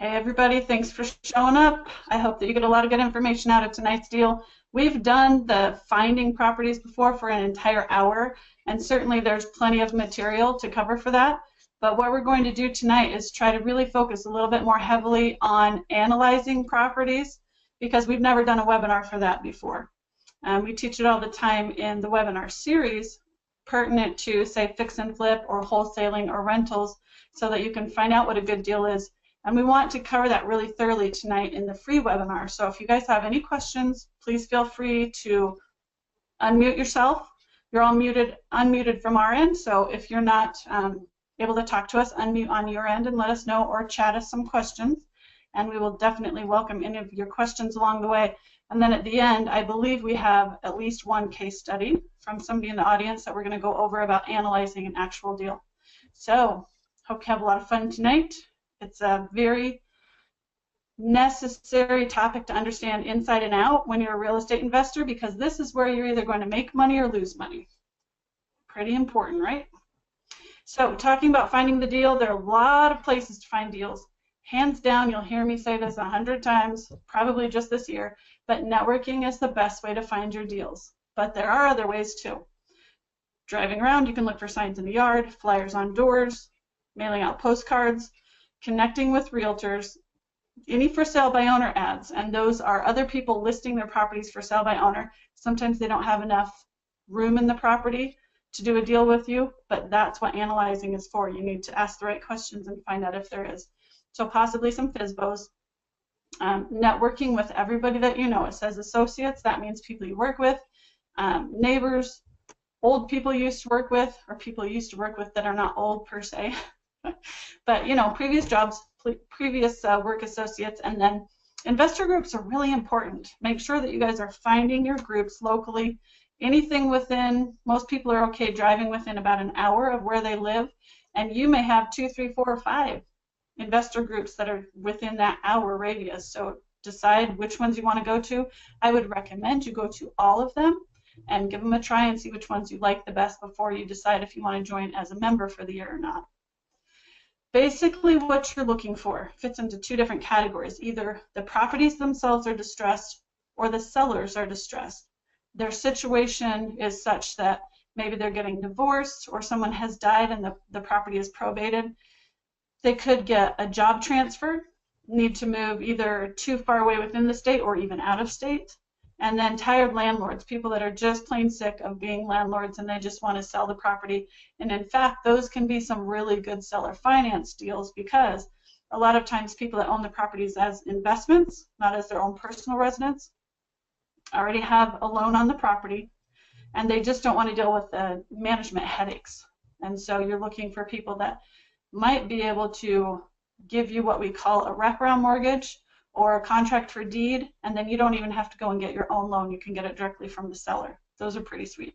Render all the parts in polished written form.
Hey everybody, thanks for showing up. I hope that you get a lot of good information out of tonight's deal. We've done the finding properties before for an entire hour, and certainly there's plenty of material to cover for that. But what we're going to do tonight is try to really focus a little bit more heavily on analyzing properties, because we've never done a webinar for that before. We teach it all the time in the webinar series pertinent to, say, fix and flip or wholesaling or rentals, so that you can find out what a good deal is. And we want to cover that really thoroughly tonight in the free webinar. So if you guys have any questions, please feel free to unmute yourself. You're all unmuted from our end, so if you're not able to talk to us, unmute on your end and let us know, or chat us some questions. And we will definitely welcome any of your questions along the way. And then at the end, I believe we have at least one case study from somebody in the audience that we're going to go over about analyzing an actual deal. So hope you have a lot of fun tonight. It's a very necessary topic to understand inside and out when you're a real estate investor, because this is where you're either going to make money or lose money. Pretty important, right? So talking about finding the deal, there are a lot of places to find deals. Hands down, you'll hear me say this 100 times, probably just this year, but networking is the best way to find your deals. But there are other ways too. Driving around, you can look for signs in the yard, flyers on doors, mailing out postcards, connecting with realtors, any for sale by owner ads, and those are other people listing their properties for sale by owner. Sometimes they don't have enough room in the property to do a deal with you, but that's what analyzing is for. You need to ask the right questions and find out if there is. So possibly some FSBOs. Networking with everybody that you know. It says associates, that means people you work with, neighbors, old people you used to work with, or people you used to work with that are not old per se. But you know, previous jobs, previous work associates, and then investor groups are really important. Make sure that you guys are finding your groups locally. Anything within, most people are okay driving within about an hour of where they live, and you may have 2, 3, 4, or 5 investor groups that are within that hour radius. So decide which ones you want to go to. I would recommend you go to all of them and give them a try and see which ones you like the best before you decide if you want to join as a member for the year or not. Basically, what you're looking for fits into 2 different categories. Either the properties themselves are distressed or the sellers are distressed. Their situation is such that maybe they're getting divorced or someone has died and the property is probated. They could get a job transfer, need to move either too far away within the state or even out of state. And then tired landlords, people that are just plain sick of being landlords and they just want to sell the property. And in fact, those can be some really good seller finance deals, because a lot of times people that own the properties as investments, not as their own personal residence, already have a loan on the property and they just don't want to deal with the management headaches. And so you're looking for people that might be able to give you what we call a wraparound mortgage or a contract for deed, and then you don't even have to go and get your own loan. You can get it directly from the seller. Those are pretty sweet.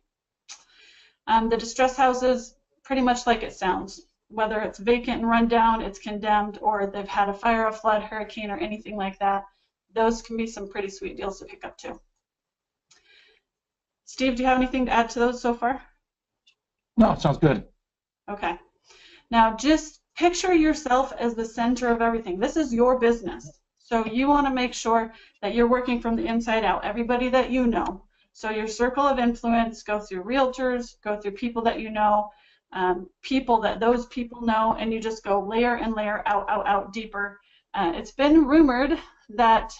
The distressed houses, pretty much like it sounds. Whether it's vacant and run down, it's condemned, or they've had a fire, a flood, hurricane, or anything like that, those can be some pretty sweet deals to pick up too. Steve, do you have anything to add to those so far? No, it sounds good. Okay. Now just picture yourself as the center of everything. This is your business. So you want to make sure that you're working from the inside out, everybody that you know. So your circle of influence, go through realtors, go through people that you know, people that those people know, and you just go layer and layer out deeper. It's been rumored that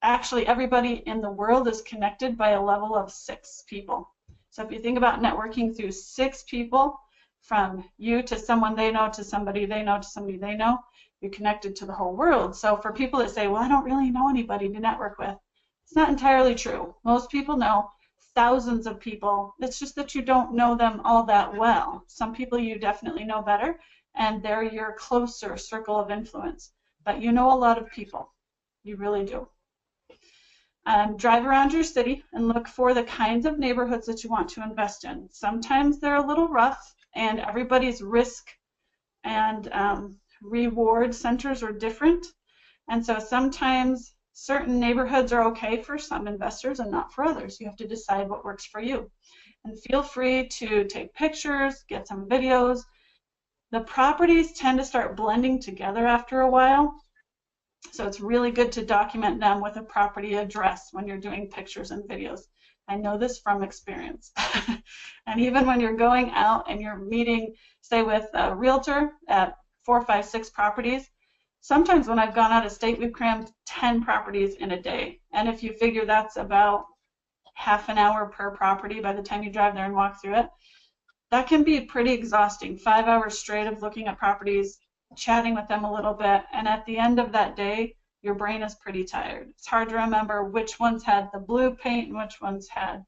actually everybody in the world is connected by a level of 6 people. So if you think about networking through 6 people, from you to someone they know to somebody they know to somebody they know, you're connected to the whole world. So for people that say, well, I don't really know anybody to network with, it's not entirely true. Most people know thousands of people. It's just that you don't know them all that well. Some people you definitely know better, and they're your closer circle of influence. But you know a lot of people. You really do. Drive around your city and look for the kinds of neighborhoods that you want to invest in. Sometimes they're a little rough, and everybody's risk and reward centers are different. And so sometimes certain neighborhoods are okay for some investors and not for others. You have to decide what works for you. And feel free to take pictures, get some videos. The properties tend to start blending together after a while. So it's really good to document them with a property address when you're doing pictures and videos. I know this from experience. And even when you're going out and you're meeting, say, with a realtor at 4, 5, 6 properties, sometimes when I've gone out of state, we've crammed 10 properties in a day. And if you figure that's about half an hour per property by the time you drive there and walk through it, that can be pretty exhausting. 5 hours straight of looking at properties, chatting with them a little bit, and at the end of that day, your brain is pretty tired. It's hard to remember which ones had the blue paint and which ones had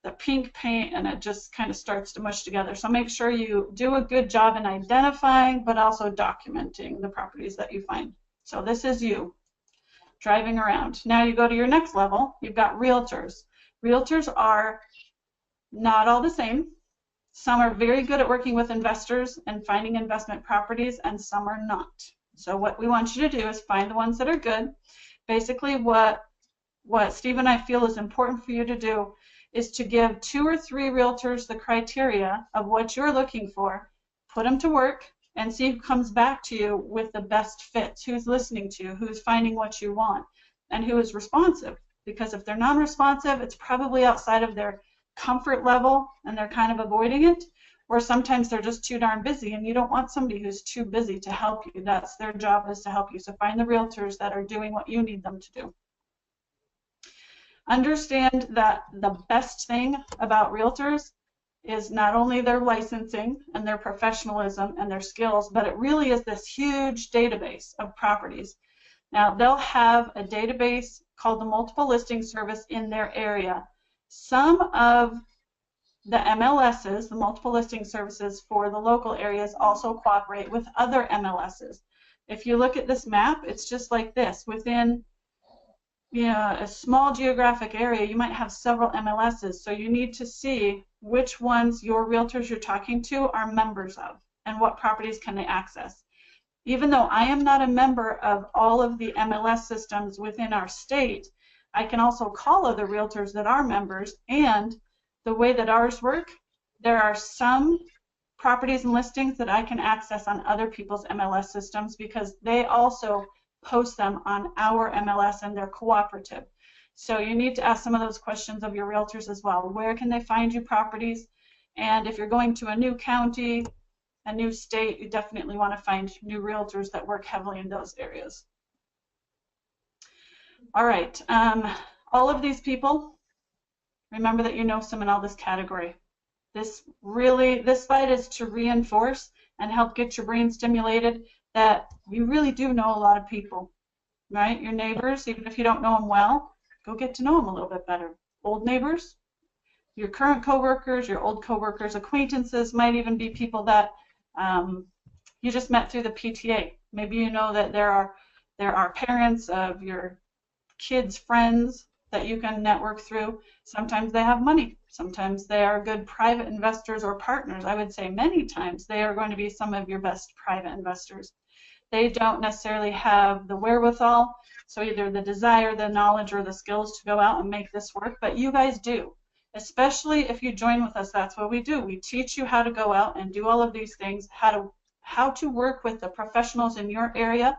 the pink paint, and it just kind of starts to mush together. So make sure you do a good job in identifying, but also documenting the properties that you find. So this is you driving around. Now you go to your next level, you've got realtors. Realtors are not all the same. Some are very good at working with investors and finding investment properties, and some are not. So what we want you to do is find the ones that are good. Basically what Steve and I feel is important for you to do is to give 2 or 3 realtors the criteria of what you're looking for, put them to work, and see who comes back to you with the best fits, who's listening to you, who's finding what you want, and who is responsive. Because if they're non-responsive, it's probably outside of their comfort level and they're kind of avoiding it, or sometimes they're just too darn busy, and you don't want somebody who's too busy to help you. That's their job, is to help you. So find the realtors that are doing what you need them to do. Understand that the best thing about realtors is not only their licensing and their professionalism and their skills, but it really is this huge database of properties. Now, they'll have a database called the Multiple Listing Service in their area. Some of the MLSs, the Multiple Listing Services for the local areas, also cooperate with other MLSs. If you look at this map, it's just like this. Within a small geographic area, you might have several MLSs, so you need to see which ones your realtors you're talking to are members of and what properties can they access. Even though I am not a member of all of the MLS systems within our state, I can also call other realtors that are members, and the way that ours work, there are some properties and listings that I can access on other people's MLS systems because they also post them on our MLS and they're cooperative. So you need to ask some of those questions of your realtors as well. Where can they find you properties? And if you're going to a new county, a new state, you definitely want to find new realtors that work heavily in those areas. All right, all of these people, remember that you know some in all this category. This slide is to reinforce and help get your brain stimulated that you really do know a lot of people, right? Your neighbors, even if you don't know them well, go get to know them a little bit better. Old neighbors, your current coworkers, your old coworkers, acquaintances, might even be people that you just met through the PTA. Maybe you know that there are parents of your kids' friends that you can network through. Sometimes they have money. Sometimes they are good private investors or partners. I would say many times they are going to be some of your best private investors. They don't necessarily have the wherewithal, so either the desire, the knowledge, or the skills to go out and make this work, but you guys do. Especially if you join with us, that's what we do. We teach you how to go out and do all of these things, how to work with the professionals in your area,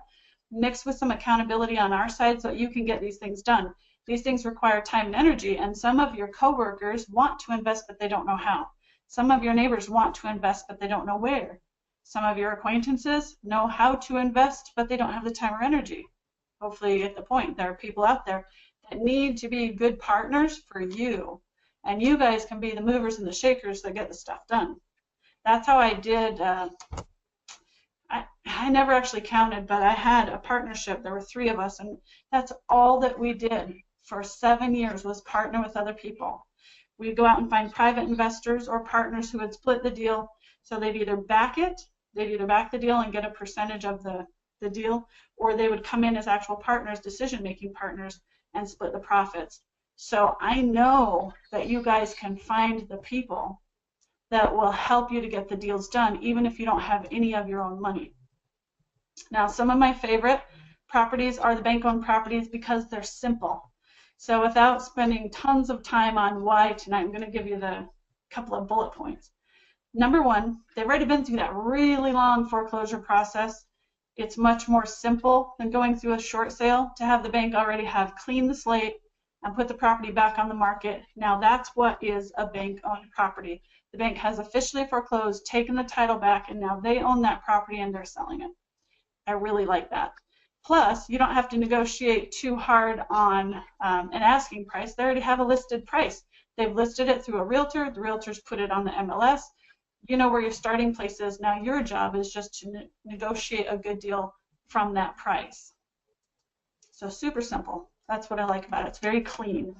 mixed with some accountability on our side so that you can get these things done. These things require time and energy, and some of your coworkers want to invest, but they don't know how. Some of your neighbors want to invest, but they don't know where. Some of your acquaintances know how to invest, but they don't have the time or energy. Hopefully you get the point. There are people out there that need to be good partners for you, and you guys can be the movers and the shakers that get the stuff done. That's how I did. I never actually counted, but I had a partnership. There were 3 of us, and that's all that we did for 7 years was partner with other people. We'd go out and find private investors or partners who would split the deal, so they'd either back the deal and get a percentage of the deal, or they would come in as actual partners, decision-making partners, and split the profits. So I know that you guys can find the people that will help you to get the deals done, even if you don't have any of your own money. Now, some of my favorite properties are the bank-owned properties because they're simple. So without spending tons of time on why tonight, I'm going to give you the couple of bullet points. Number 1, they've already been through that really long foreclosure process. It's much more simple than going through a short sale to have the bank already have cleaned the slate and put the property back on the market. Now that's what is a bank-owned property. The bank has officially foreclosed, taken the title back, and now they own that property and they're selling it. I really like that. Plus, you don't have to negotiate too hard on an asking price. They already have a listed price. They've listed it through a realtor. The realtors put it on the MLS. You know where your starting place is. Now your job is just to negotiate a good deal from that price. So super simple. That's what I like about it. It's very clean.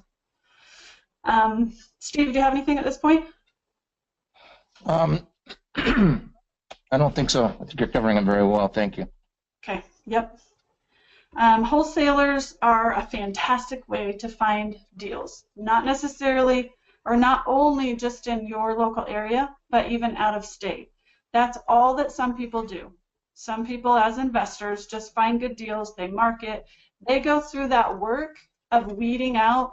Steve, do you have anything at this point? I don't think so. I think you're covering it very well. Thank you. Okay. Yep. Wholesalers are a fantastic way to find deals. Not necessarily or not only just in your local area, but even out of state. That's all that some people do. Some people as investors just find good deals, they market, they go through that work of weeding out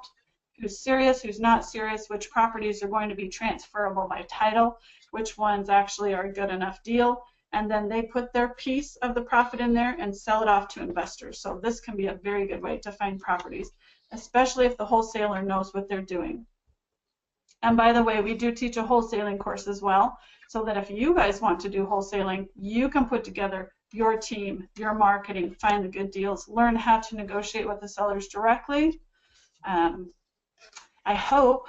who's serious, who's not serious, which properties are going to be transferable by title, which ones actually are a good enough deal, and then they put their piece of the profit in there and sell it off to investors. So this can be a very good way to find properties, especially if the wholesaler knows what they're doing. And by the way, we do teach a wholesaling course as well, so that if you guys want to do wholesaling, you can put together your team, your marketing, find the good deals, learn how to negotiate with the sellers directly. I hope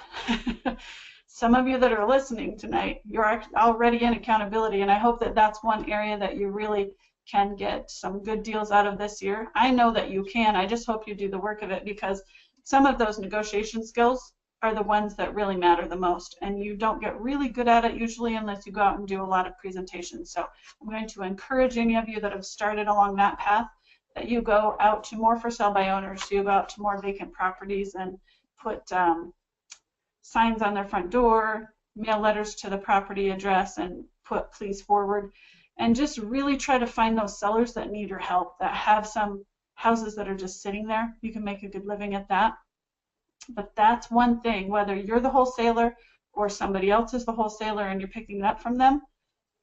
some of you that are listening tonight, you're already in accountability, and I hope that that's one area that you really can get some good deals out of this year. I know that you can. I just hope you do the work of it, because some of those negotiation skills are the ones that really matter the most, and you don't get really good at it usually unless you go out and do a lot of presentations. So I'm going to encourage any of you that have started along that path that you go out to more for sale by owners, you go out to more vacant properties and put signs on their front door, mail letters to the property address, and put please forward, and just really try to find those sellers that need your help, that have some houses that are just sitting there. You can make a good living at that. But that's one thing, whether you're the wholesaler or somebody else is the wholesaler and you're picking it up from them,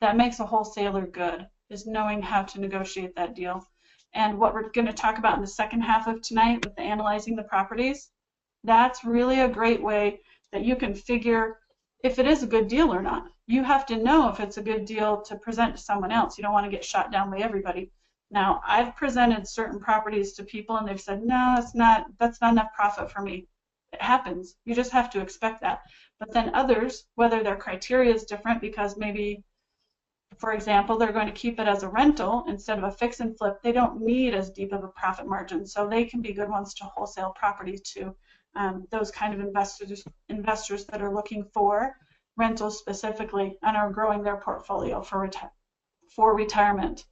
that makes a wholesaler good, is knowing how to negotiate that deal. And what we're going to talk about in the second half of tonight with the analyzing the properties, that's really a great way that you can figure if it is a good deal or not. You have to know if it's a good deal to present to someone else. You don't want to get shot down by everybody. Now, I've presented certain properties to people and they've said, no, that's not enough profit for me. It happens. You just have to expect that. But then others, whether their criteria is different because maybe, for example, they're going to keep it as a rental instead of a fix and flip, they don't need as deep of a profit margin. So they can be good ones to wholesale properties to those kind of investors that are looking for rentals specifically and are growing their portfolio for retirement.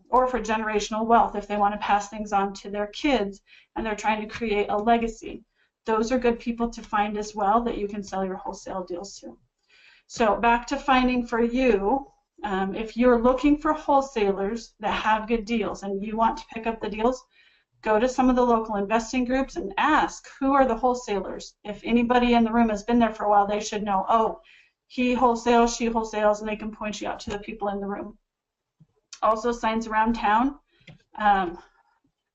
Or for generational wealth if they want to pass things on to their kids and they're trying to create a legacy. Those are good people to find as well that you can sell your wholesale deals to. So back to finding for you, if you're looking for wholesalers that have good deals and you want to pick up the deals, go to some of the local investing groups and ask who are the wholesalers. If anybody in the room has been there for a while, they should know, oh, he wholesales, she wholesales, and they can point you out to the people in the room. Also, signs around town. I've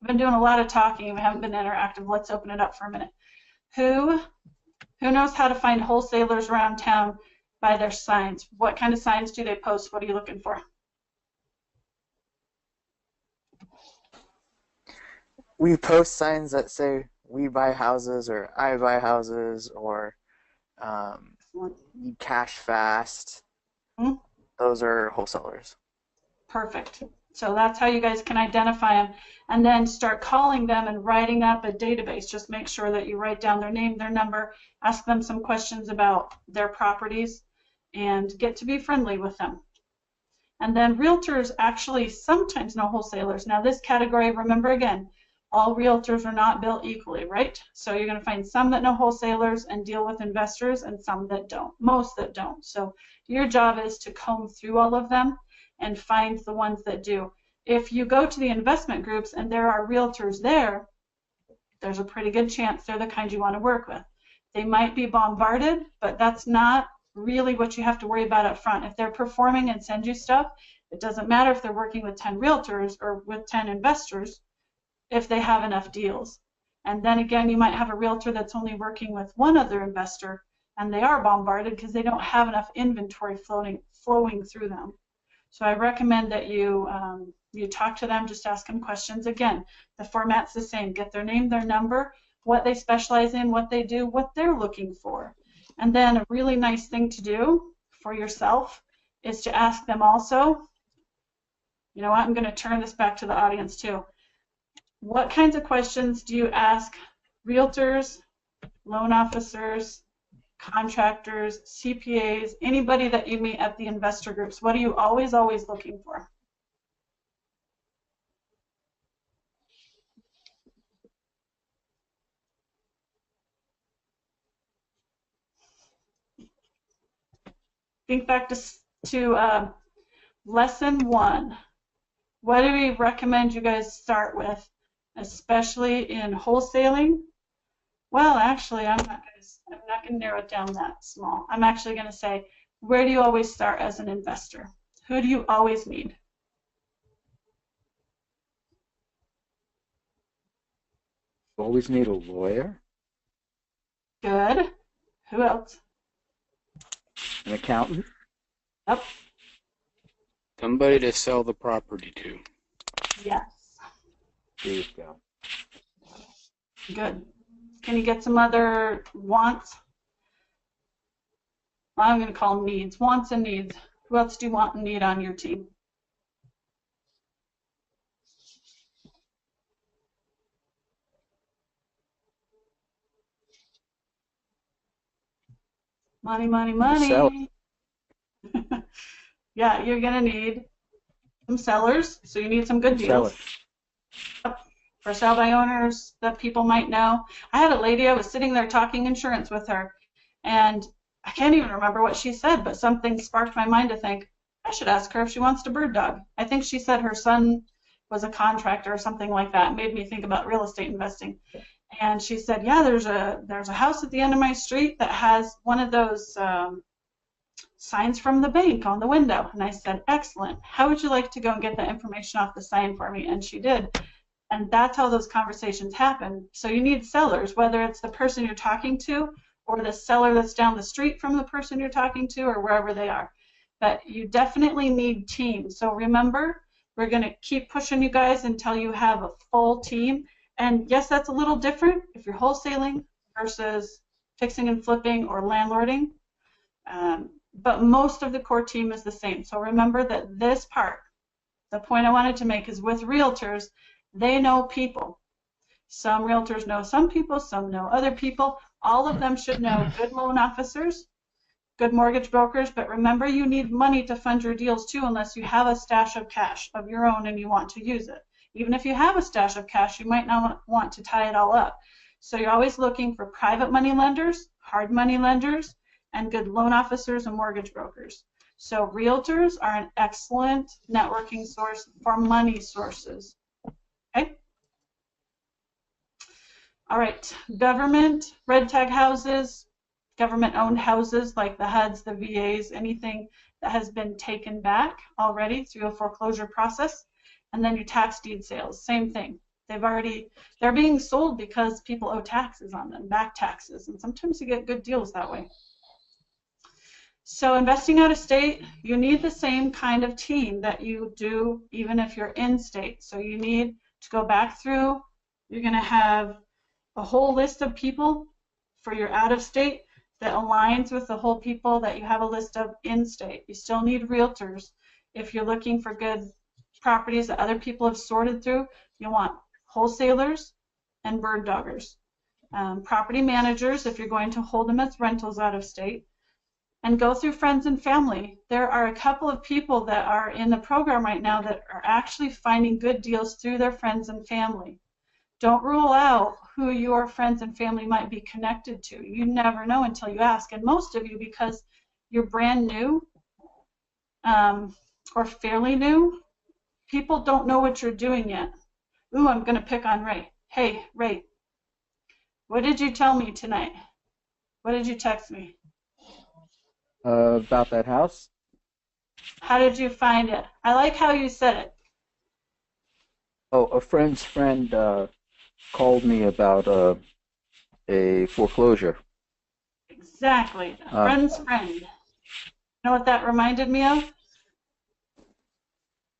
been doing a lot of talking. We haven't been interactive. Let's open it up for a minute. Who knows how to find wholesalers around town by their signs? What kind of signs do they post? What are you looking for? We post signs that say we buy houses or I buy houses or you cash fast. Hmm? Those are wholesalers. Perfect. So that's how you guys can identify them, and then start calling them and writing up a database. Just make sure that you write down their name, their number, ask them some questions about their properties, and get to be friendly with them. And then realtors actually sometimes know wholesalers. Now this category, remember again, all realtors are not built equally, right? So you're going to find some that know wholesalers and deal with investors and some that don't, most that don't. So your job is to comb through all of them and find the ones that do. If you go to the investment groups and there are realtors there, there's a pretty good chance they're the kind you want to work with. They might be bombarded, but that's not really what you have to worry about up front. If they're performing and send you stuff, It doesn't matter if they're working with 10 realtors or with 10 investors if they have enough deals. And then again, you might have a realtor that's only working with one other investor, and they are bombarded because they don't have enough inventory flowing through them. So I recommend that you talk to them, just ask them questions. Again, the format's the same. Get their name, their number, what they specialize in, what they do, what they're looking for. And then a really nice thing to do for yourself is to ask them also, you know what, I'm going to turn this back to the audience too. What kinds of questions do you ask realtors, loan officers, contractors, CPAs, anybody that you meet at the investor groups? What are you always looking for? Think back to lesson 1. What do we recommend you guys start with, especially in wholesaling? Well, actually, I'm not going to narrow it down that small. I'm actually going to say, where do you always start as an investor? Who do you always need? Always need a lawyer, Good. Who else? an accountant. Yep. Somebody to sell the property to. Yes. There you go. Good. Can you get some other wants? Well, I'm going to call them needs. Wants and needs. Who else do you want and need on your team? Money, money, Sell money. Yeah, you're going to need some sellers, so you need some good deals. For sale by owners that people might know. I had a lady, I was sitting there talking insurance with her, and I can't even remember what she said, but something sparked my mind to think, I should ask her if she wants to bird dog. I think she said her son was a contractor or something like that. It made me think about real estate investing. And she said, yeah, there's a house at the end of my street that has one of those signs from the bank on the window. And I said, excellent. How would you like to go and get that information off the sign for me? And she did. And that's how those conversations happen. So you need sellers, whether it's the person you're talking to or the seller that's down the street from the person you're talking to or wherever they are. But you definitely need teams. So remember, we're going to keep pushing you guys until you have a full team. And yes, that's a little different if you're wholesaling versus fixing and flipping or landlording. But most of the core team is the same. So remember that this part, the point I wanted to make is with realtors, they know people. Some realtors know some people, some know other people. All of them should know good loan officers, good mortgage brokers, but remember you need money to fund your deals too unless you have a stash of cash of your own and you want to use it. Even if you have a stash of cash, you might not want to tie it all up. So you're always looking for private money lenders, hard money lenders, and good loan officers and mortgage brokers. So realtors are an excellent networking source for money sources. Okay? All right, government, red tag houses, government-owned houses like the HUDs, the VAs, anything that has been taken back already through a foreclosure process. And then your tax deed sales, same thing. They're being sold because people owe taxes on them, back taxes, and sometimes you get good deals that way. So investing out of state, you need the same kind of team that you do even if you're in state. So you need to go back through, you're going to have a whole list of people for your out of state that aligns with the whole people that you have a list of in state. You still need realtors. If you're looking for good properties that other people have sorted through, you want wholesalers and bird doggers. Property managers, if you're going to hold them as rentals out of state. And go through friends and family. There are a couple of people that are in the program right now that are actually finding good deals through their friends and family. Don't rule out who your friends and family might be connected to. You never know until you ask. And most of you, because you're brand new or fairly new, people don't know what you're doing yet. Ooh, I'm going to pick on Ray. Hey, Ray, what did you tell me tonight? What did you text me? About that house. How did you find it? I like how you said it. Oh, a friend's friend called me about a foreclosure. Exactly. A Um, friend's friend. You know what that reminded me of?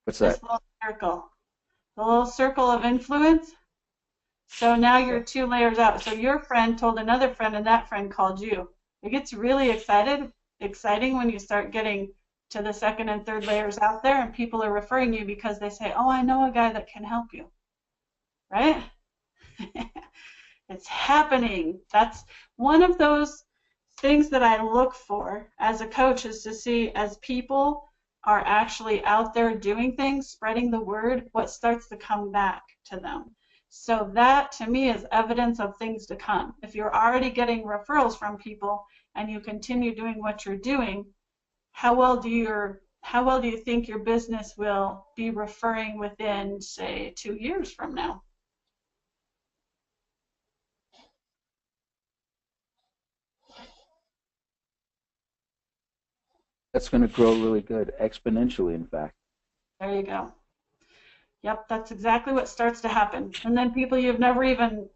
what's This that? little circle. The little circle of influence. So now you're Okay. 2 layers out. So your friend told another friend and that friend called you. It gets really exciting when you start getting to the second and third layers out there and people are referring you because they say, oh, I know a guy that can help you, right? It's happening. That's one of those things that I look for as a coach, is to see as people are actually out there doing things, spreading the word, what starts to come back to them. So that to me is evidence of things to come. If you're already getting referrals from people and you continue doing what you're doing, how well do you think your business will be referring within, say, 2 years from now? That's going to grow really good, exponentially, in fact. There you go. Yep, that's exactly what starts to happen. And then people you've never even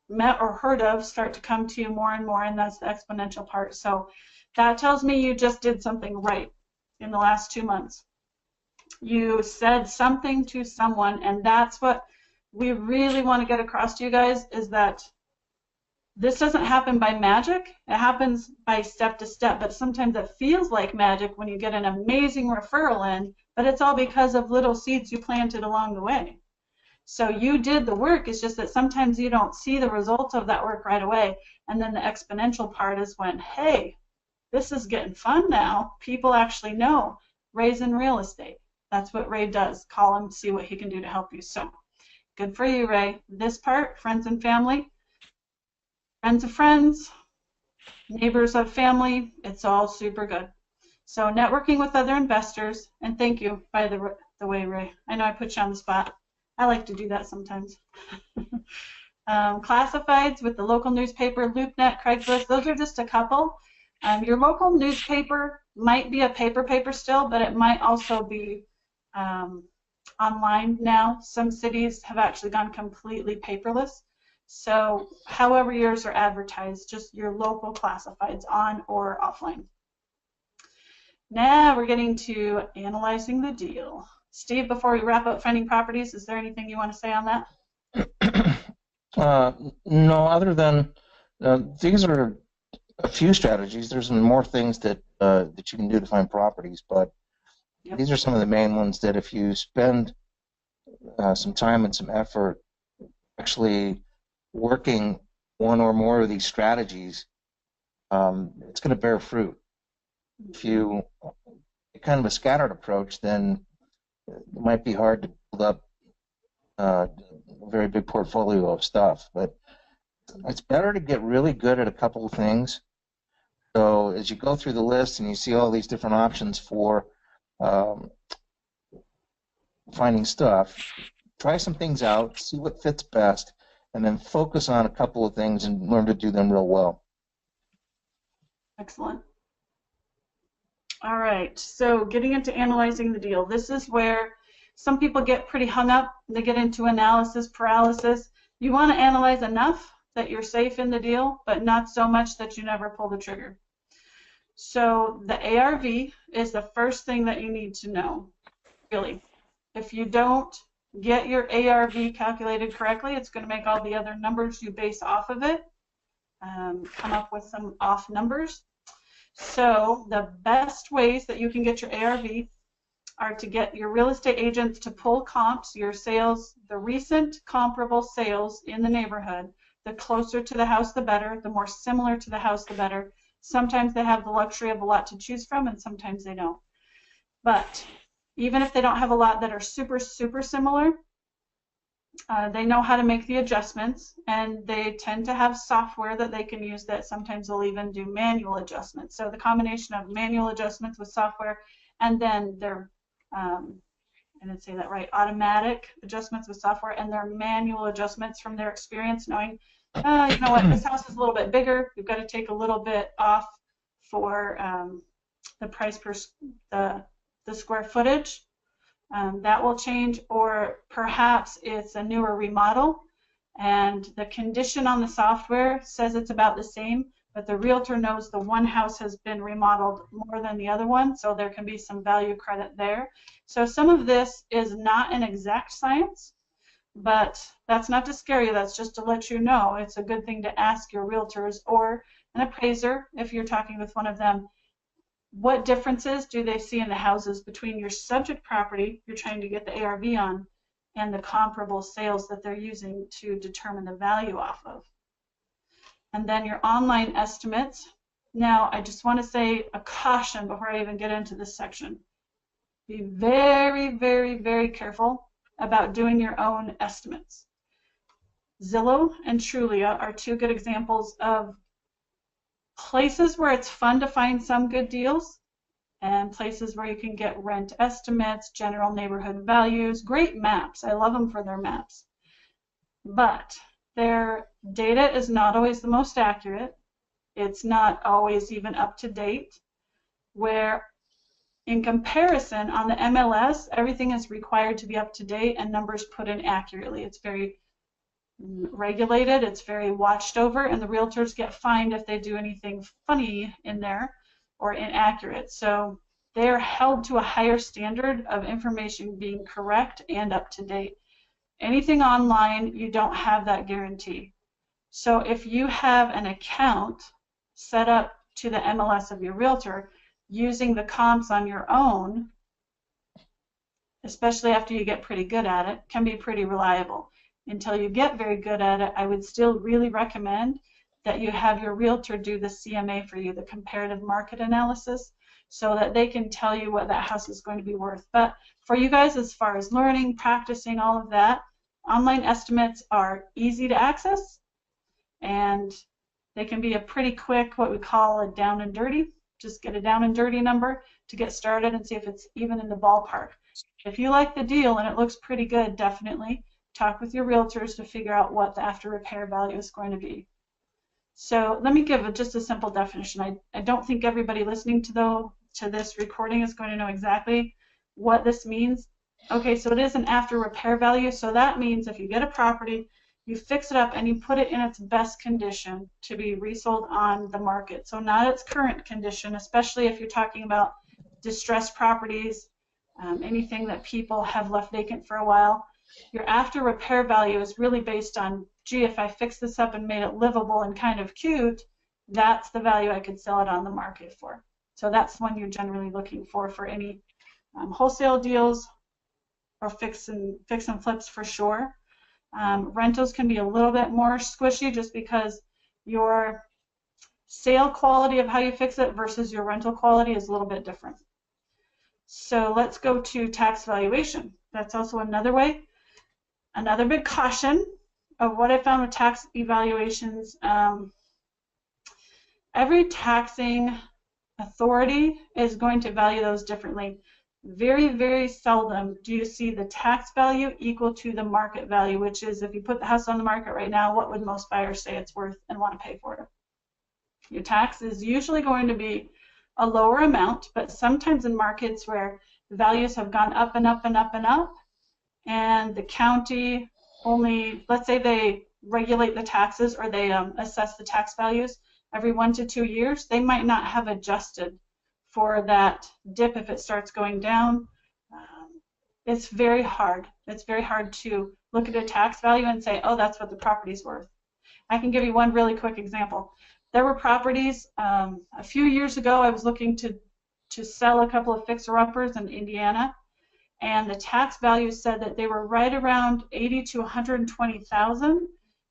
met or heard of start to come to you more and more, and that's the exponential part. So that tells me you just did something right in the last 2 months. You said something to someone, and that's what we really want to get across to you guys, is that this doesn't happen by magic. It happens by step to step, but sometimes it feels like magic when you get an amazing referral in, but it's all because of little seeds you planted along the way. So you did the work. It's just that sometimes you don't see the results of that work right away. And then the exponential part is when, hey, this is getting fun now. People actually know Ray's in real estate. That's what Ray does. Call him, see what he can do to help you. So good for you, Ray. This part, friends and family, friends of friends, neighbors of family, it's all super good. So networking with other investors, and thank you, by the way, Ray. I know I put you on the spot. I like to do that sometimes. Classifieds with the local newspaper, LoopNet, Craigslist, those are just a couple. Your local newspaper might be a paper still, but it might also be online now. Some cities have actually gone completely paperless. So however yours are advertised, just your local classifieds, on or offline. Now we're getting to analyzing the deal. Steve, before we wrap up finding properties, is there anything you want to say on that? No, other than these are a few strategies. There's some more things that that you can do to find properties, but Yep. these are some of the main ones that if you spend some time and some effort actually working one or more of these strategies, it's going to bear fruit. If you get kind of a scattered approach, then it might be hard to build up a very big portfolio of stuff. But it's better to get really good at a couple of things. So as you go through the list and you see all these different options for finding stuff, try some things out, see what fits best, and then focus on a couple of things and learn to do them real well. Excellent. All right, so getting into analyzing the deal. This is where some people get pretty hung up. They get into analysis paralysis. You want to analyze enough that you're safe in the deal, but not so much that you never pull the trigger. So the ARV is the first thing that you need to know, really. If you don't get your ARV calculated correctly, it's going to make all the other numbers you base off of it come up with some off numbers. So the best ways that you can get your ARV are to get your real estate agents to pull comps, your sales, the recent comparable sales in the neighborhood. The closer to the house, the better. The more similar to the house, the better. Sometimes they have the luxury of a lot to choose from, and sometimes they don't. But even if they don't have a lot that are super, super similar, they know how to make the adjustments, and they tend to have software that they can use that sometimes they'll even do manual adjustments. So the combination of manual adjustments with software and then their, I didn't say that right, automatic adjustments with software and their manual adjustments from their experience, knowing, you know what, this house is a little bit bigger, we've got to take a little bit off for the price per, the the square footage. That will change, or perhaps it's a newer remodel and the condition on the software says it's about the same, but the realtor knows the one house has been remodeled more than the other one, so there can be some value credit there. So some of this is not an exact science, but that's not to scare you, that's just to let you know it's a good thing to ask your realtors or an appraiser if you're talking with one of them. What differences do they see in the houses between your subject property you're trying to get the ARV on and the comparable sales that they're using to determine the value off of? And then your online estimates. Now, I just want to say a caution before I even get into this section. Be very, very, very careful about doing your own estimates. Zillow and Trulia are two good examples of places where it's fun to find some good deals and places where you can get rent estimates, general neighborhood values, great maps. I love them for their maps. But their data is not always the most accurate. It's not always even up to date, where in comparison on the MLS, everything is required to be up to date and numbers put in accurately. It's very regulated, it's very watched over, and the realtors get fined if they do anything funny in there or inaccurate. So they're held to a higher standard of information being correct and up to date. Anything online, you don't have that guarantee. So if you have an account set up to the MLS of your realtor using the comps on your own, especially after you get pretty good at it, can be pretty reliable. Until you get very good at it, I would still really recommend that you have your realtor do the CMA for you, the comparative market analysis, so that they can tell you what that house is going to be worth. But for you guys, as far as learning, practicing, all of that, online estimates are easy to access, and they can be a pretty quick, what we call a down and dirty. Just get a down and dirty number to get started and see if it's even in the ballpark. If you like the deal and it looks pretty good, definitely talk with your realtors to figure out what the after repair value is going to be. So let me give just a simple definition. I don't think everybody listening to this recording is going to know exactly what this means. Okay, so it is an after repair value. So that means if you get a property, you fix it up and you put it in its best condition to be resold on the market. So not its current condition, especially if you're talking about distressed properties, anything that people have left vacant for a while. Your after repair value is really based on, gee, if I fix this up and made it livable and kind of cute, that's the value I could sell it on the market for. So that's one you're generally looking for any wholesale deals or fix and flips for sure. Rentals can be a little bit more squishy just because your sale quality of how you fix it versus your rental quality is a little bit different. So let's go to tax valuation. That's also another way. Another big caution of what I found with tax evaluations, every taxing authority is going to value those differently. Very, very seldom do you see the tax value equal to the market value, which is if you put the house on the market right now, what would most buyers say it's worth and want to pay for it? Your tax is usually going to be a lower amount, but sometimes in markets where the values have gone up and up and up and up, and the county only, let's say they regulate the taxes or they assess the tax values every 1 to 2 years, they might not have adjusted for that dip if it starts going down. It's very hard. It's very hard to look at a tax value and say, oh, that's what the property's worth. I can give you one really quick example. There were properties a few years ago. I was looking to sell a couple of fixer-uppers in Indiana, and the tax value said that they were right around 80 to 120,000,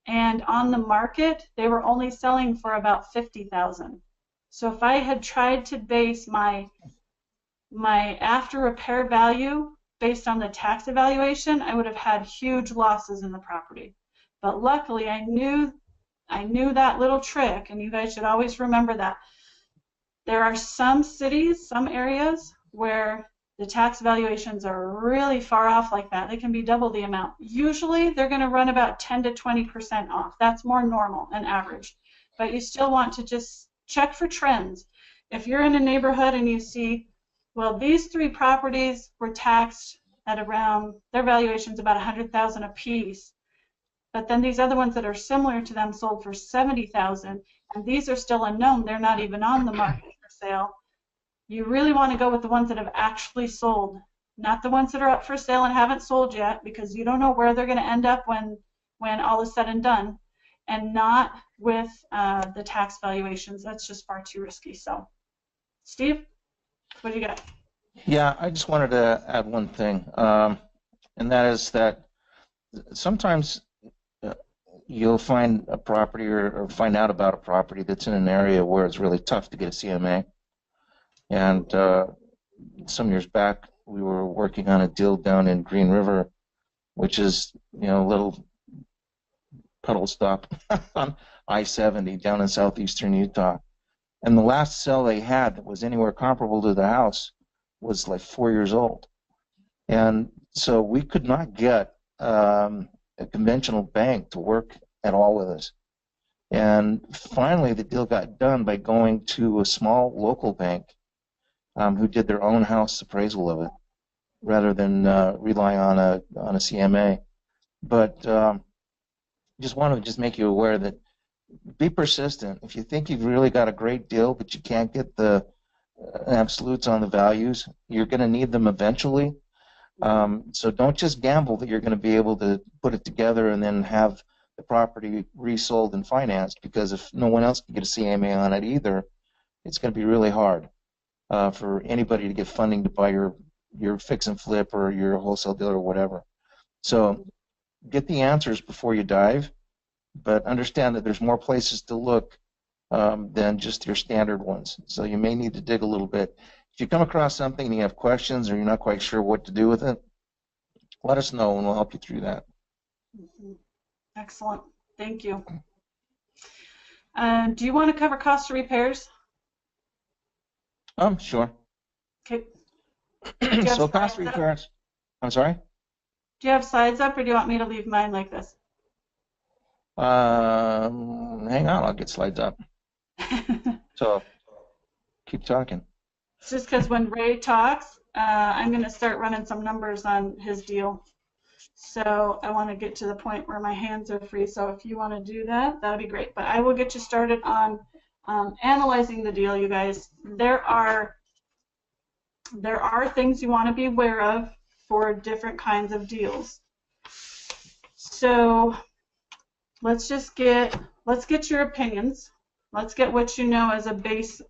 and on the market they were only selling for about 50,000. So if I had tried to base my after repair value based on the tax evaluation, I would have had huge losses in the property. But luckily I knew that little trick, and you guys should always remember that. There are some cities, some areas where the tax valuations are really far off like that. They can be double the amount. Usually they're going to run about 10 to 20% off. That's more normal and average. But you still want to just check for trends. If you're in a neighborhood and you see Well, these 3 properties were taxed at around, their valuation's about $100,000 a piece. But then these other ones that are similar to them sold for $70,000, and these are still unknown. They're not even on the market for sale. You really want to go with the ones that have actually sold, not the ones that are up for sale and haven't sold yet, because you don't know where they're going to end up when all is said and done, and not with the tax valuations. That's just far too risky. So, Steve, what do you got? Yeah, I just wanted to add one thing, and that is that sometimes you'll find a property or find out about a property that's in an area where it's really tough to get a CMA. And some years back, we were working on a deal down in Green River, which is, a little puddle stop on I-70 down in southeastern Utah. And the last sale they had that was anywhere comparable to the house was like 4 years old. And so we could not get a conventional bank to work at all with us. And finally, the deal got done by going to a small local bank who did their own house appraisal of it, rather than rely on a CMA. But just want to make you aware that be persistent. If you think you've really got a great deal, but you can't get the absolutes on the values, you're going to need them eventually. So don't just gamble that you're going to be able to put it together and then have the property resold and financed, because if no one else can get a CMA on it either, it's going to be really hard for anybody to get funding to buy your fix and flip or your wholesale deal or whatever. So get the answers before you dive, but understand that there's more places to look than just your standard ones. So you may need to dig a little bit. If you come across something and you have questions or you're not quite sure what to do with it, let us know and we'll help you through that. Excellent. Thank you. Do you want to cover cost of repairs? Sure. Okay. So cost of repairs. I'm sorry? Do you have slides up, or do you want me to leave mine like this? Hang on, I'll get slides up. So keep talking. It's just because when Ray talks, I'm going to start running some numbers on his deal. So I want to get to the point where my hands are free. So if you want to do that, that would be great. But I will get you started on analyzing the deal, you guys. There are things you want to be aware of for different kinds of deals. So let's get your opinions. Let's get what you know as a base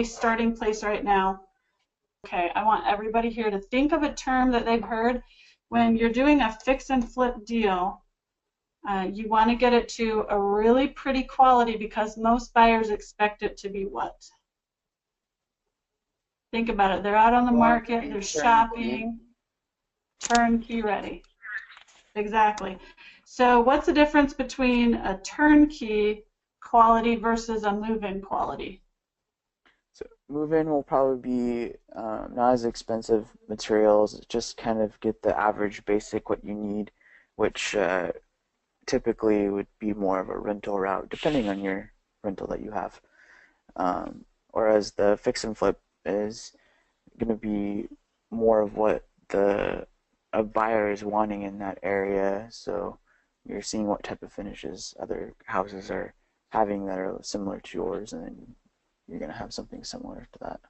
starting place right now. Okay, I want everybody here to think of a term that they've heard. When you're doing a fix and flip deal, you want to get it to a really pretty quality, because most buyers expect it to be what? Think about it. They're out on the market, they're shopping, turnkey ready. Exactly. So what's the difference between a turnkey quality versus a move-in quality? So move-in will probably be not as expensive materials, just kind of get the average basic what you need, which typically would be more of a rental route, depending on your rental that you have. Whereas the fix and flip is going to be more of what a buyer is wanting in that area. So you're seeing what type of finishes other houses are having that are similar to yours, and then you're going to have something similar to that.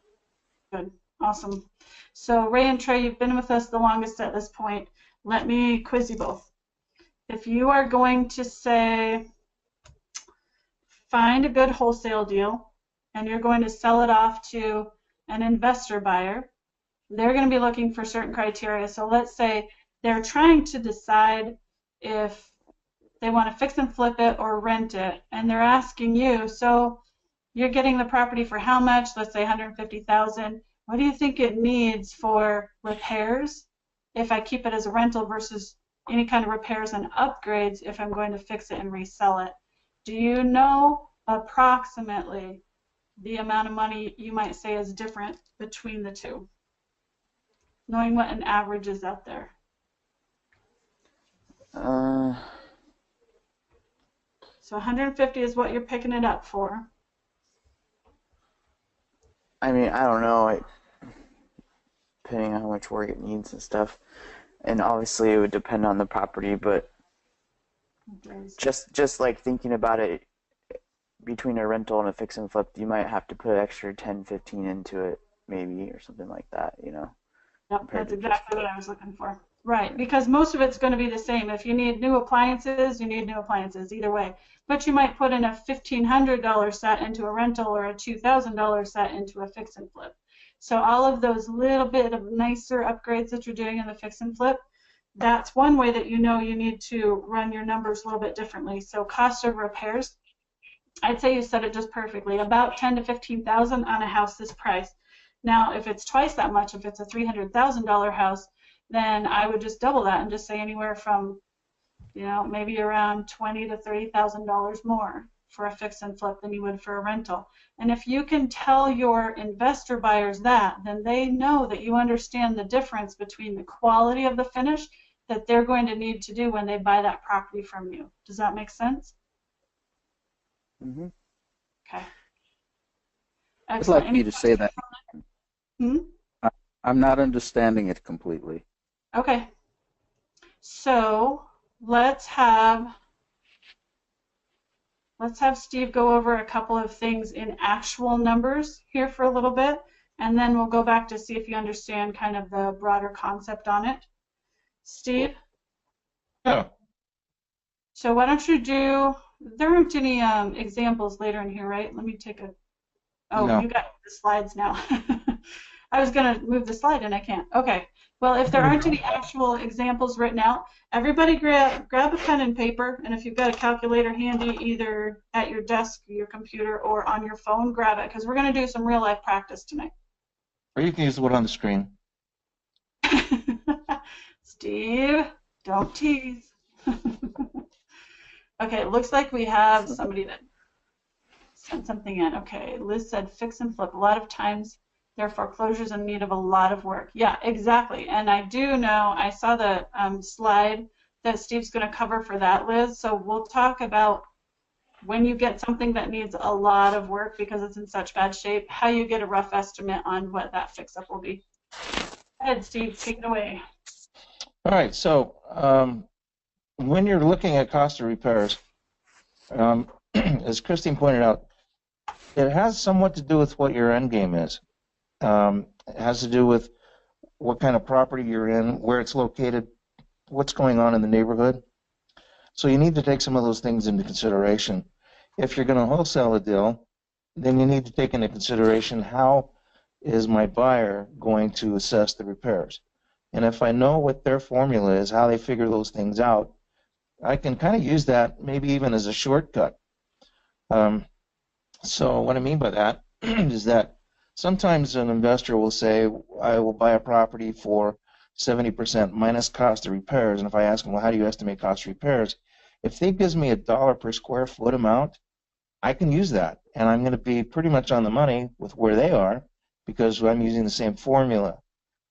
Good. Awesome. So Ray and Trey, you've been with us the longest at this point. Let me quiz you both. If you are going to say, find a good wholesale deal, and you're going to sell it off to an investor buyer, they're going to be looking for certain criteria. So let's say they're trying to decide if they want to fix and flip it or rent it, and they're asking you, so you're getting the property for how much? Let's say $150,000. What do you think it needs for repairs if I keep it as a rental versus any kind of repairs and upgrades if I'm going to fix it and resell it? Do you know approximately the amount of money you might say is different between the two, knowing what an average is out there? So 150 is what you're picking it up for. I mean, I don't know, depending on how much work it needs and stuff. And obviously it would depend on the property, but just like thinking about it between a rental and a fix and flip, you might have to put extra 10, 15 into it maybe or something like that, you know. Yep, that's exactly what I was looking for. Right, because most of it's going to be the same. If you need new appliances, you need new appliances either way. But you might put in a $1,500 set into a rental or a $2,000 set into a fix and flip. So all of those little bit of nicer upgrades that you're doing in the fix and flip, that's one way that you know you need to run your numbers a little bit differently. So cost of repairs, I'd say you said it just perfectly, about 10 to 15,000 on a house this price. Now, if it's twice that much, if it's a $300,000 house, then I would just double that and just say anywhere from, you know, maybe around $20,000 to $30,000 more for a fix and flip than you would for a rental. And if you can tell your investor buyers that, then they know that you understand the difference between the quality of the finish that they're going to need to do when they buy that property from you. Does that make sense? Mm-hmm. Okay. I'd Excellent. like you to say that. I'm not understanding it completely. Okay. So let's have Steve go over a couple of things in actual numbers here for a little bit, and then we'll go back to see if you understand kind of the broader concept on it. Steve? Yeah. So why don't you do, there aren't any examples later in here, right? Let me take a, oh, No. You got the slides now. I was going to move the slide and I can't. Okay. Well, if there aren't any actual examples written out, everybody grab a pen and paper, and if you've got a calculator handy either at your desk, your computer, or on your phone, grab it, because we're going to do some real life practice tonight. Or you can use the one on the screen. Steve, don't tease. Okay, it looks like we have somebody that sent something in. Okay, Liz said fix and flip. A lot of times their foreclosures in need of a lot of work. Yeah, exactly. And I do know, I saw the slide that Steve's going to cover for that, Liz. So we'll talk about when you get something that needs a lot of work because it's in such bad shape, how you get a rough estimate on what that fix-up will be. Go ahead, Steve, take it away. All right, so when you're looking at cost of repairs, as Christine pointed out, it has somewhat to do with what your end game is. It has to do with what kind of property you're in, where it's located, what's going on in the neighborhood. So you need to take some of those things into consideration. If you're going to wholesale a deal, then you need to take into consideration how is my buyer going to assess the repairs. And if I know what their formula is, how they figure those things out, I can kind of use that maybe even as a shortcut. So what I mean by that is that sometimes an investor will say, I will buy a property for 70% minus cost of repairs. And if I ask them, well, how do you estimate cost of repairs? If they gives me $1 per square foot amount, I can use that. And I'm going to be pretty much on the money with where they are because I'm using the same formula.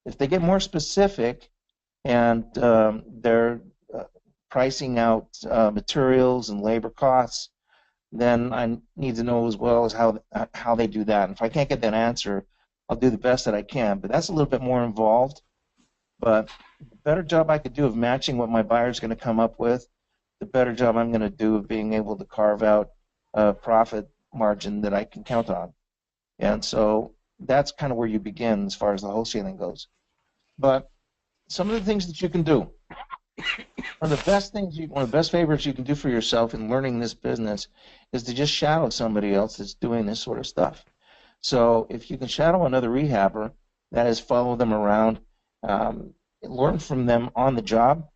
If they get more specific and they're pricing out materials and labor costs, then I need to know as well as how they do that. And if I can't get that answer, I'll do the best that I can. But that's a little bit more involved. But the better job I could do of matching what my buyer's going to come up with, the better job I'm going to do of being able to carve out a profit margin that I can count on. And so that's kind of where you begin as far as the wholesaling goes. But some of the things that you can do, one of the best favors you can do for yourself in learning this business is to just shadow somebody else that's doing this sort of stuff. So if you can shadow another rehabber, that is follow them around, learn from them on the job,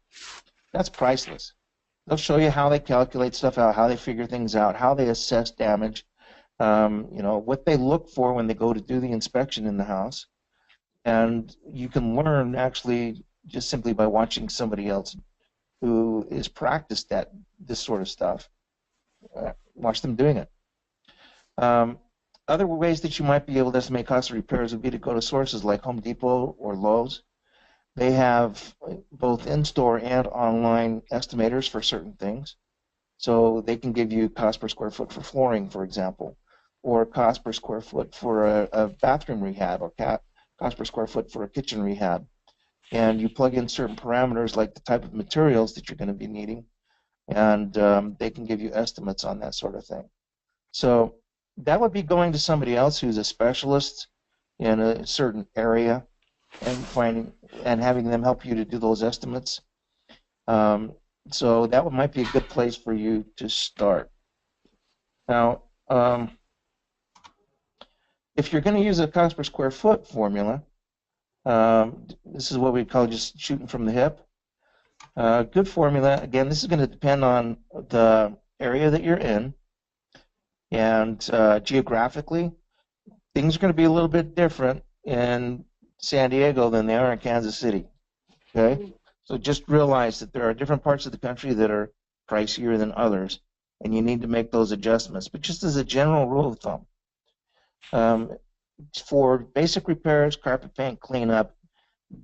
that's priceless. They'll show you how they calculate stuff out, how they figure things out, how they assess damage, what they look for when they go to do the inspection in the house. And you can learn actually just simply by watching somebody else who is practiced at this sort of stuff. Watch them doing it. Other ways that you might be able to estimate cost of repairs would be to go to sources like Home Depot or Lowe's. They have both in-store and online estimators for certain things. So they can give you cost per square foot for flooring, for example, or cost per square foot for a bathroom rehab, or cost per square foot for a kitchen rehab. And you plug in certain parameters like the type of materials that you're going to be needing, and they can give you estimates on that sort of thing. So that would be going to somebody else who's a specialist in a certain area and having them help you to do those estimates. So that might be a good place for you to start. Now, if you're going to use a cost per square foot formula, this is what we call just shooting from the hip. Good formula. Again, this is going to depend on the area that you're in, and geographically, things are going to be a little bit different in San Diego than they are in Kansas City. Okay, so just realize that there are different parts of the country that are pricier than others, and you need to make those adjustments. But just as a general rule of thumb, for basic repairs, carpet paint, cleanup,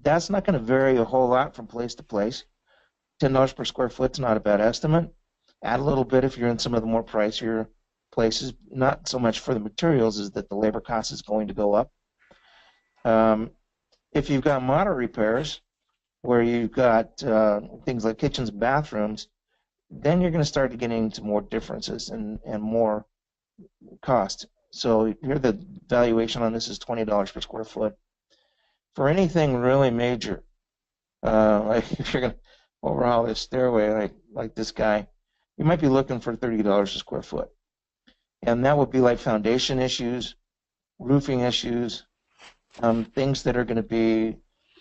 that's not going to vary a whole lot from place to place. $10 per square foot is not a bad estimate. Add a little bit if you're in some of the more pricier places. Not so much for the materials as that the labor cost is going to go up. If you've got moderate repairs, where you've got things like kitchens and bathrooms, then you're going to start getting into more differences and more cost. So here the valuation on this is $20 per square foot. For anything really major, like if you're going to overhaul this stairway like this guy, you might be looking for $30 a square foot. And that would be like foundation issues, roofing issues, things that are going to be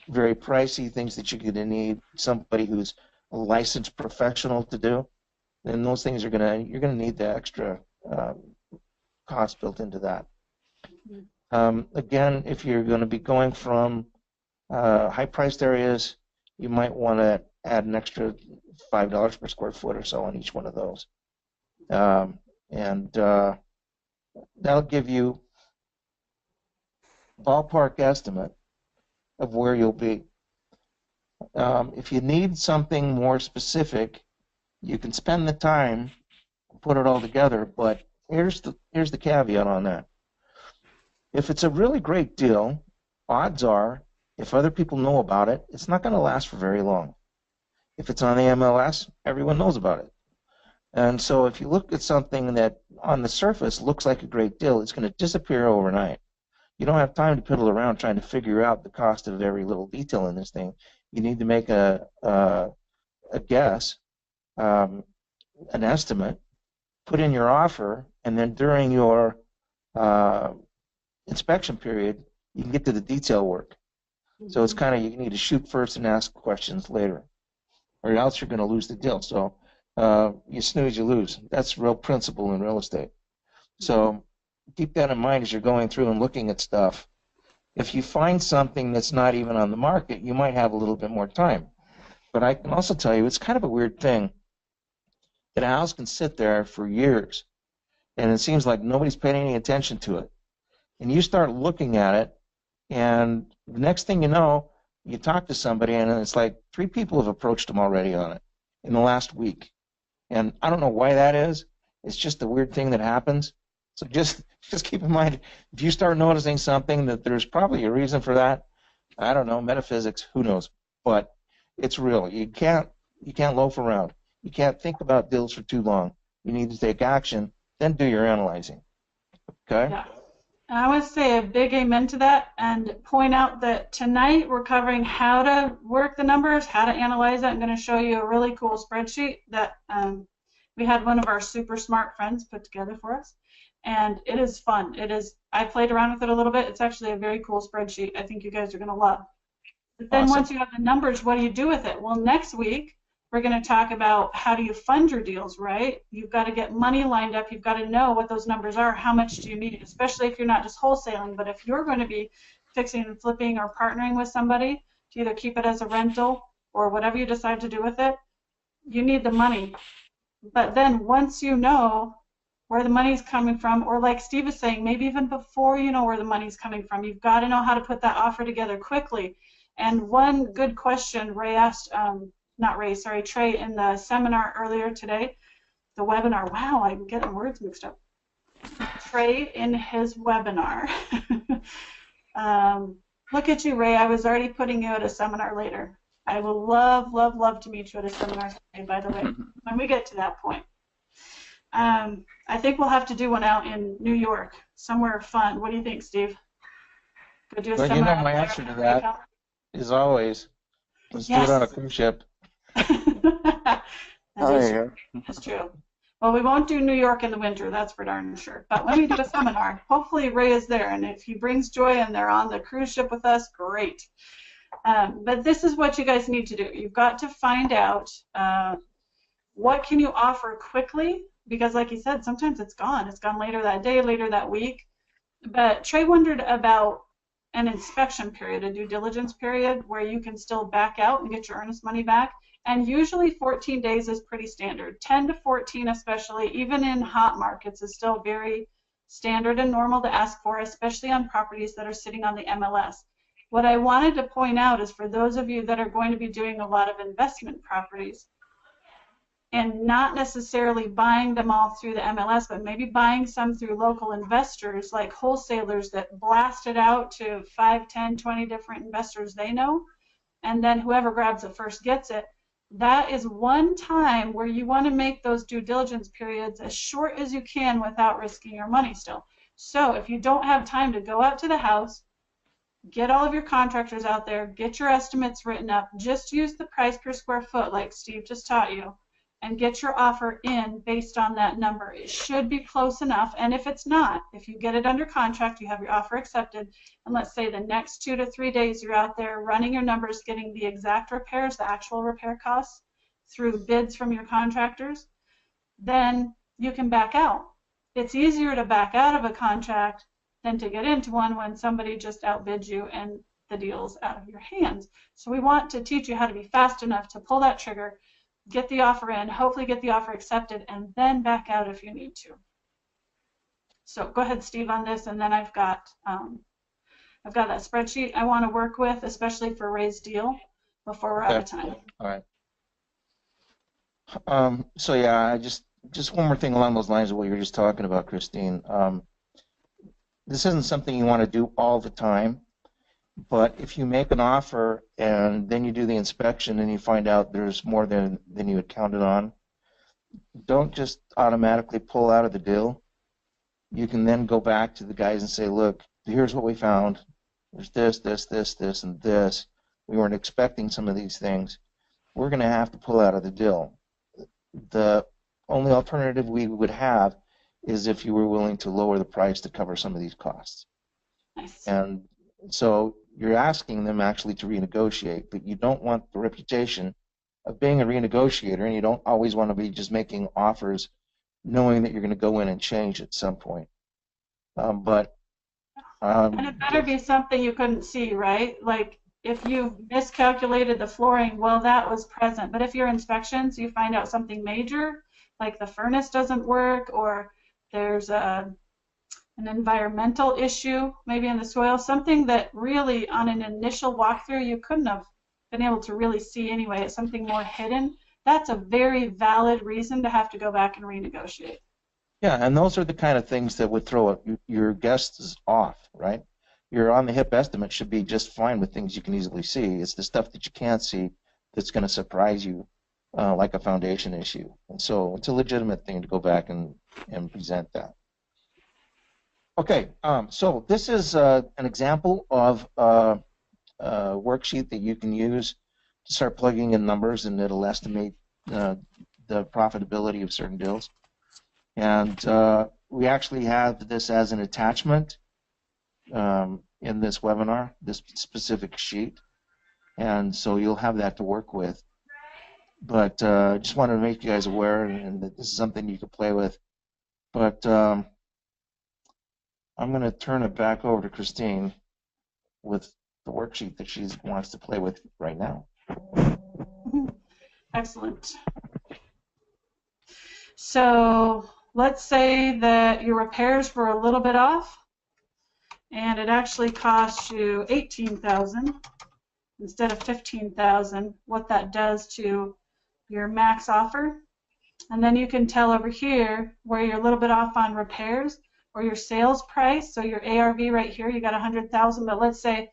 very pricey, things that you're going to need somebody who's a licensed professional to do. And those things you're going to need the extra cost built into that. Again, if you're going to be going from high-priced areas, you might want to add an extra $5 per square foot or so on each one of those. And that'll give you a ballpark estimate of where you'll be. If you need something more specific, you can spend the time to put it all together, but here's the caveat on that. If it's a really great deal, odds are, if other people know about it, it's not going to last for very long. If it's on the MLS, everyone knows about it. And so if you look at something that on the surface looks like a great deal, it's going to disappear overnight. You don't have time to piddle around trying to figure out the cost of every little detail in this thing. You need to make a guess, an estimate, put in your offer, and then during your inspection period, you can get to the detail work. So it's kind of, you need to shoot first and ask questions later, or else you're going to lose the deal. So you snooze, you lose. That's real principle in real estate. So keep that in mind as you're going through and looking at stuff. If you find something that's not even on the market, you might have a little bit more time. But I can also tell you it's kind of a weird thing that a house can sit there for years, and it seems like nobody's paying any attention to it. And you start looking at it, and the next thing you know, you talk to somebody, and it's like 3 people have approached them already on it in the last week. And I don't know why that is. It's just a weird thing that happens. So just keep in mind, if you start noticing something, that there's probably a reason for that. I don't know, metaphysics, who knows? But it's real. You can't loaf around. You can't think about deals for too long. You need to take action, then do your analyzing. Okay? Yeah. And I want to say a big amen to that and point out that tonight we're covering how to work the numbers, how to analyze it. I'm going to show you a really cool spreadsheet that we had one of our super smart friends put together for us. And it is fun. I played around with it a little bit. It's actually a very cool spreadsheet I think you guys are going to love. But then once you have the numbers, what do you do with it? Well, next week, we're going to talk about how do you fund your deals, right? You've got to get money lined up. You've got to know what those numbers are. How much do you need, especially if you're not just wholesaling, but if you're going to be fixing and flipping or partnering with somebody to either keep it as a rental or whatever you decide to do with it, you need the money. But then once you know where the money's coming from, or like Steve is saying, maybe even before you know where the money's coming from, you've got to know how to put that offer together quickly. And one good question Ray asked, Trey, in the seminar earlier today, the webinar, wow, I'm getting words mixed up. Trey in his webinar. Look at you, Ray. I was already putting you at a seminar later. I will love, love, love to meet you at a seminar someday, by the way, when we get to that point. I think we'll have to do one out in New York, somewhere fun. What do you think, Steve? Go do a Well, seminar. my answer to that is always, let's do it on a cruise ship. That Oh, is there true. you go. That's true. Well, we won't do New York in the winter, that's for darn sure. But when we do a seminar, hopefully Ray is there, and if he brings joy and they're on the cruise ship with us, great. But this is what you guys need to do. You've got to find out what can you offer quickly, because like you said, sometimes it's gone. It's gone later that day, later that week. But Trey wondered about an inspection period, a due diligence period, where you can still back out and get your earnest money back. And usually 14 days is pretty standard. 10 to 14 especially, even in hot markets, is still very standard and normal to ask for, especially on properties that are sitting on the MLS. What I wanted to point out is for those of you that are going to be doing a lot of investment properties and not necessarily buying them all through the MLS, but maybe buying some through local investors like wholesalers that blast it out to 5, 10, 20 different investors they know, and then whoever grabs it first gets it. That is one time where you want to make those due diligence periods as short as you can without risking your money still. So if you don't have time to go out to the house, get all of your contractors out there, get your estimates written up, just use the price per square foot like Steve just taught you, and get your offer in based on that number. It should be close enough, and if it's not, if you get it under contract, you have your offer accepted, and let's say the next 2 to 3 days you're out there running your numbers, getting the exact repairs, the actual repair costs through bids from your contractors, then you can back out. It's easier to back out of a contract than to get into one when somebody just outbids you and the deal's out of your hands. So we want to teach you how to be fast enough to pull that trigger, get the offer in, hopefully get the offer accepted, and then back out if you need to. So go ahead, Steve, on this, and then I've got that spreadsheet I want to work with, especially for Ray's deal, before we're out of time. All right. So yeah, just one more thing along those lines of what you were just talking about, Christine. This isn't something you want to do all the time. But if you make an offer and then you do the inspection and you find out there's more than you had counted on, don't just automatically pull out of the deal. You can then go back to the guys and say, look, here's what we found. There's this, and this. We weren't expecting some of these things. We're going to have to pull out of the deal. The only alternative we would have is if you were willing to lower the price to cover some of these costs. Nice. And so you're asking them actually to renegotiate, but you don't want the reputation of being a renegotiator, and you don't always want to be just making offers knowing that you're going to go in and change at some point. And it better be something you couldn't see, right? Like if you miscalculated the flooring, well, that was present. But if your inspections, you find out something major, like the furnace doesn't work, or there's an environmental issue, maybe in the soil, something that really on an initial walkthrough you couldn't have been able to really see anyway. It's something more hidden. That's a very valid reason to have to go back and renegotiate. Yeah, and those are the kind of things that would throw your guests off, right? Your on-the-hip estimate should be just fine with things you can easily see. It's the stuff that you can't see that's going to surprise you, like a foundation issue. And so it's a legitimate thing to go back and present that. Okay, so this is an example of a worksheet that you can use to start plugging in numbers, and it'll estimate the profitability of certain deals. And we actually have this as an attachment in this webinar, this specific sheet. And so you'll have that to work with. But I just wanted to make you guys aware and that this is something you can play with. But I'm going to turn it back over to Christine with the worksheet that she wants to play with right now. Excellent. So let's say that your repairs were a little bit off, and it actually cost you $18,000 instead of $15,000. What that does to your max offer, and then you can tell over here where you're a little bit off on repairs. or your sales price. So your ARV right here, you got 100,000, but let's say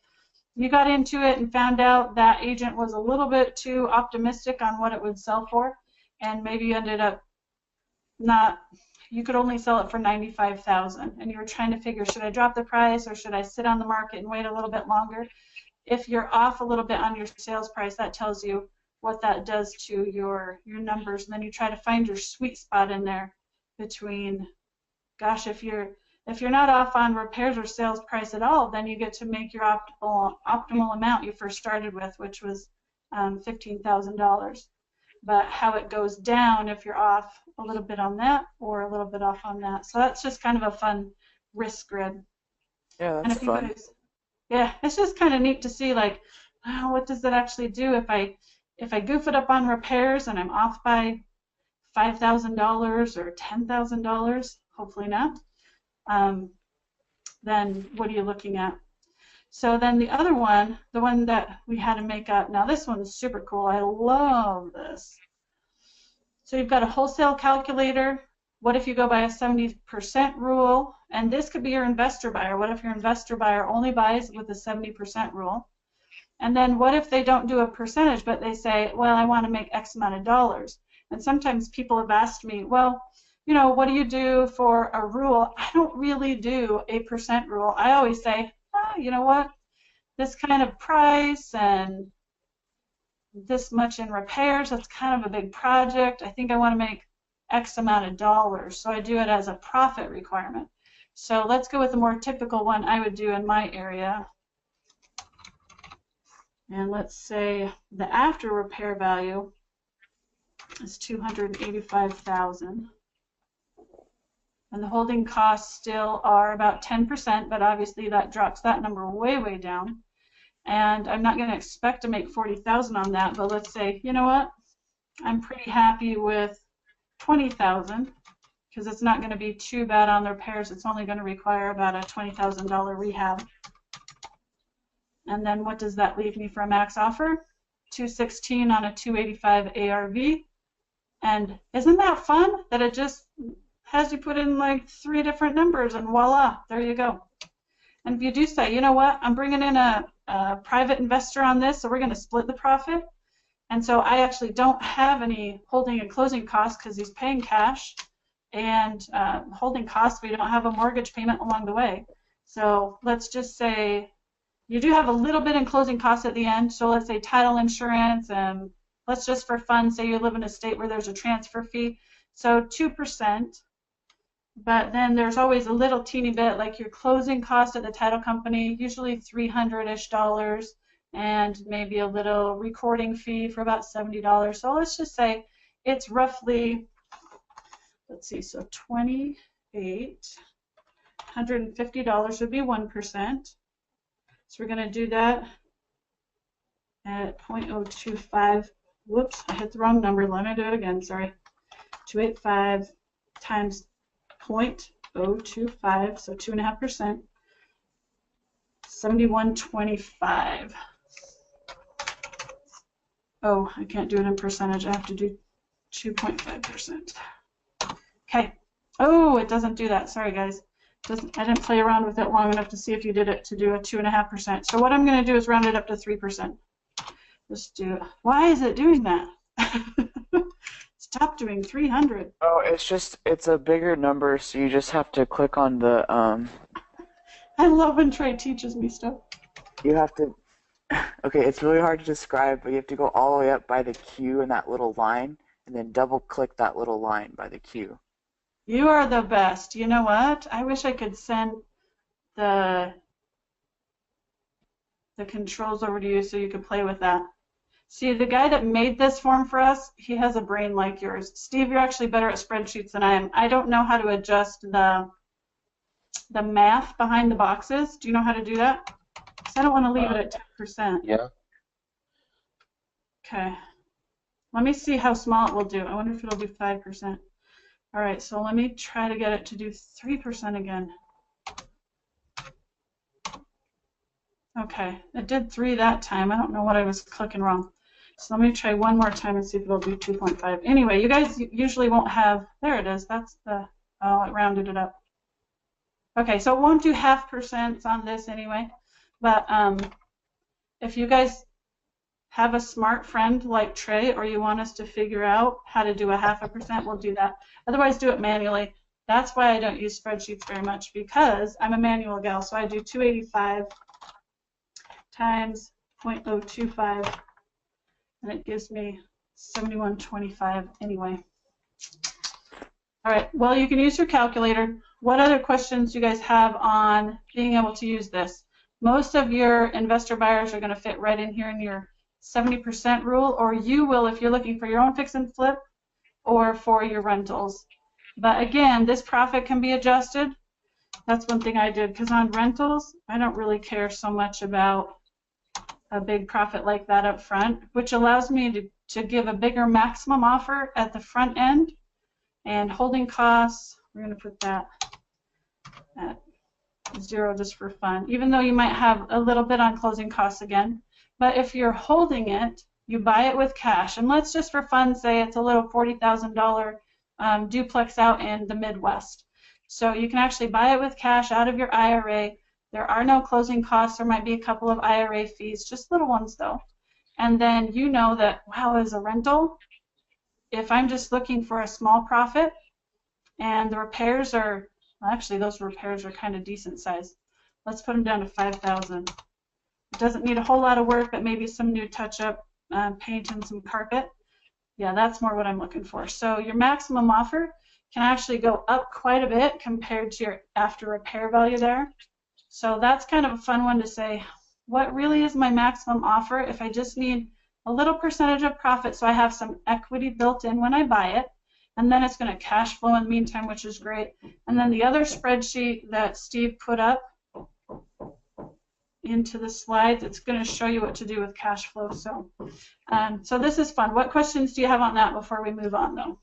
you got into it and found out that agent was a little bit too optimistic on what it would sell for, and maybe you ended up not, you could only sell it for 95,000, and you were trying to figure, should I drop the price or should I sit on the market and wait a little bit longer? If you're off a little bit on your sales price, that tells you what that does to your numbers, and then you try to find your sweet spot in there between, gosh, if you're not off on repairs or sales price at all, then you get to make your optimal amount you first started with, which was $15,000. But how it goes down if you're off a little bit on that or a little bit off on that. So that's just kind of a fun risk grid. Yeah, that's fun. Yeah, it's just kind of neat to see, like, oh, what does that actually do if I goof it up on repairs and I'm off by $5,000 or $10,000? Hopefully not. Then what are you looking at? So then the other one, the one that we had to make up, now this one is super cool. I love this. So you've got a wholesale calculator. What if you go by a 70% rule? And this could be your investor buyer. What if your investor buyer only buys with the 70% rule? And then what if they don't do a percentage, but they say, well, I want to make X amount of dollars? And sometimes people have asked me, well, you know, what do you do for a rule? I don't really do a percent rule. I always say, oh, you know what? This kind of price and this much in repairs, that's kind of a big project. I think I want to make X amount of dollars. So I do it as a profit requirement. So let's go with the more typical one I would do in my area. And let's say the after repair value is $285,000. And the holding costs still are about 10%, but obviously that drops that number way, way down. And I'm not going to expect to make $40,000 on that, but let's say, you know what, I'm pretty happy with $20,000 because it's not going to be too bad on the repairs. It's only going to require about a $20,000 rehab. And then what does that leave me for a max offer? $216 on a $285 ARV. And isn't that fun that it just has you put in like 3 different numbers and voila, there you go. And if you do say, you know what, I'm bringing in a private investor on this, so we're going to split the profit. And so I actually don't have any holding and closing costs because he's paying cash, and holding costs, we don't have a mortgage payment along the way. So let's just say you do have a little bit in closing costs at the end. So let's say title insurance, and let's just for fun say you live in a state where there's a transfer fee. So 2%. But then there's always a little teeny bit, like your closing cost at the title company, usually $300-ish, and maybe a little recording fee for about $70. So let's just say it's roughly, let's see, so $2,850 would be 1%. So we're going to do that at 0.025. Whoops, I hit the wrong number. Let me do it again, sorry. 285 times 0.025, so 2.5%, 7125. Oh, I can't do it in percentage. I have to do 2.5%. Okay. Oh, it doesn't do that. Sorry, guys. I didn't play around with it long enough to see if you did it to do a 2.5%. So what I'm going to do is round it up to 3%. Just do it. Why is it doing that? Stop doing 300. Oh, it's a bigger number, so you just have to click on the I love when Trey teaches me stuff. You have to, okay, it's really hard to describe, but you have to go all the way up by the Q in that little line, and then double click that little line by the Q. You are the best. You know what? I wish I could send the controls over to you so you could play with that. See, the guy that made this form for us, he has a brain like yours. Steve, you're actually better at spreadsheets than I am. I don't know how to adjust the math behind the boxes. Do you know how to do that? Because I don't want to leave it at 10%. Yeah. Okay. Let me see how small it will do. I wonder if it'll do 5%. All right, so let me try to get it to do 3% again. Okay, it did 3 that time. I don't know what I was clicking wrong. So let me try one more time and see if it'll do 2.5. Anyway, you guys usually won't have, there it is. That's the, oh, it rounded it up. Okay, so it won't do 0.5% on this anyway, but if you guys have a smart friend like Trey, or you want us to figure out how to do a 0.5%, we'll do that. Otherwise, do it manually. That's why I don't use spreadsheets very much, because I'm a manual gal. So I do 285 times 0.025, and it gives me 7125 anyway. All right, well, you can use your calculator. What other questions do you guys have on being able to use this? Most of your investor buyers are going to fit right in here in your 70% rule, or you will if you're looking for your own fix and flip or for your rentals. But again, this profit can be adjusted. That's one thing I did, because on rentals, I don't really care so much about a big profit like that up front, which allows me to give a bigger maximum offer at the front end. And holding costs, we're going to put that at 0 just for fun, even though you might have a little bit on closing costs again. But if you're holding it, you buy it with cash. And let's just for fun say it's a little $40,000 duplex out in the Midwest. So you can actually buy it with cash out of your IRA. There are no closing costs. There might be a couple of IRA fees, just little ones though. And then you know that, wow, as a rental, if I'm just looking for a small profit and the repairs are, well, actually those repairs are kind of decent size. Let's put them down to 5,000. It doesn't need a whole lot of work, but maybe some new touch-up paint and some carpet. Yeah, that's more what I'm looking for. So your maximum offer can actually go up quite a bit compared to your after repair value there. So that's kind of a fun one to say, what really is my maximum offer if I just need a little percentage of profit so I have some equity built in when I buy it, and then it's going to cash flow in the meantime, which is great. And then the other spreadsheet that Steve put up into the slides, it's going to show you what to do with cash flow. So, so this is fun. What questions do you have on that before we move on, though?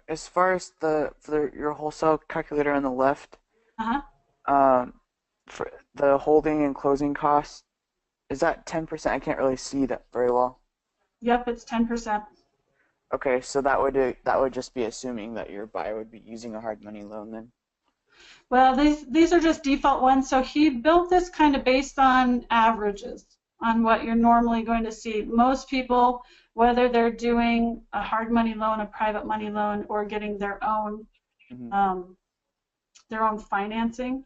As far as for your wholesale calculator on the left, for the holding and closing costs, is that 10%? I can't really see that very well. Yep, it's 10%. Okay, so that would just be assuming that your buyer would be using a hard money loan then. Well, these are just default ones. So he built this kind of based on averages, on what you're normally going to see. Most people, whether they're doing a hard money loan, a private money loan, or getting their own financing,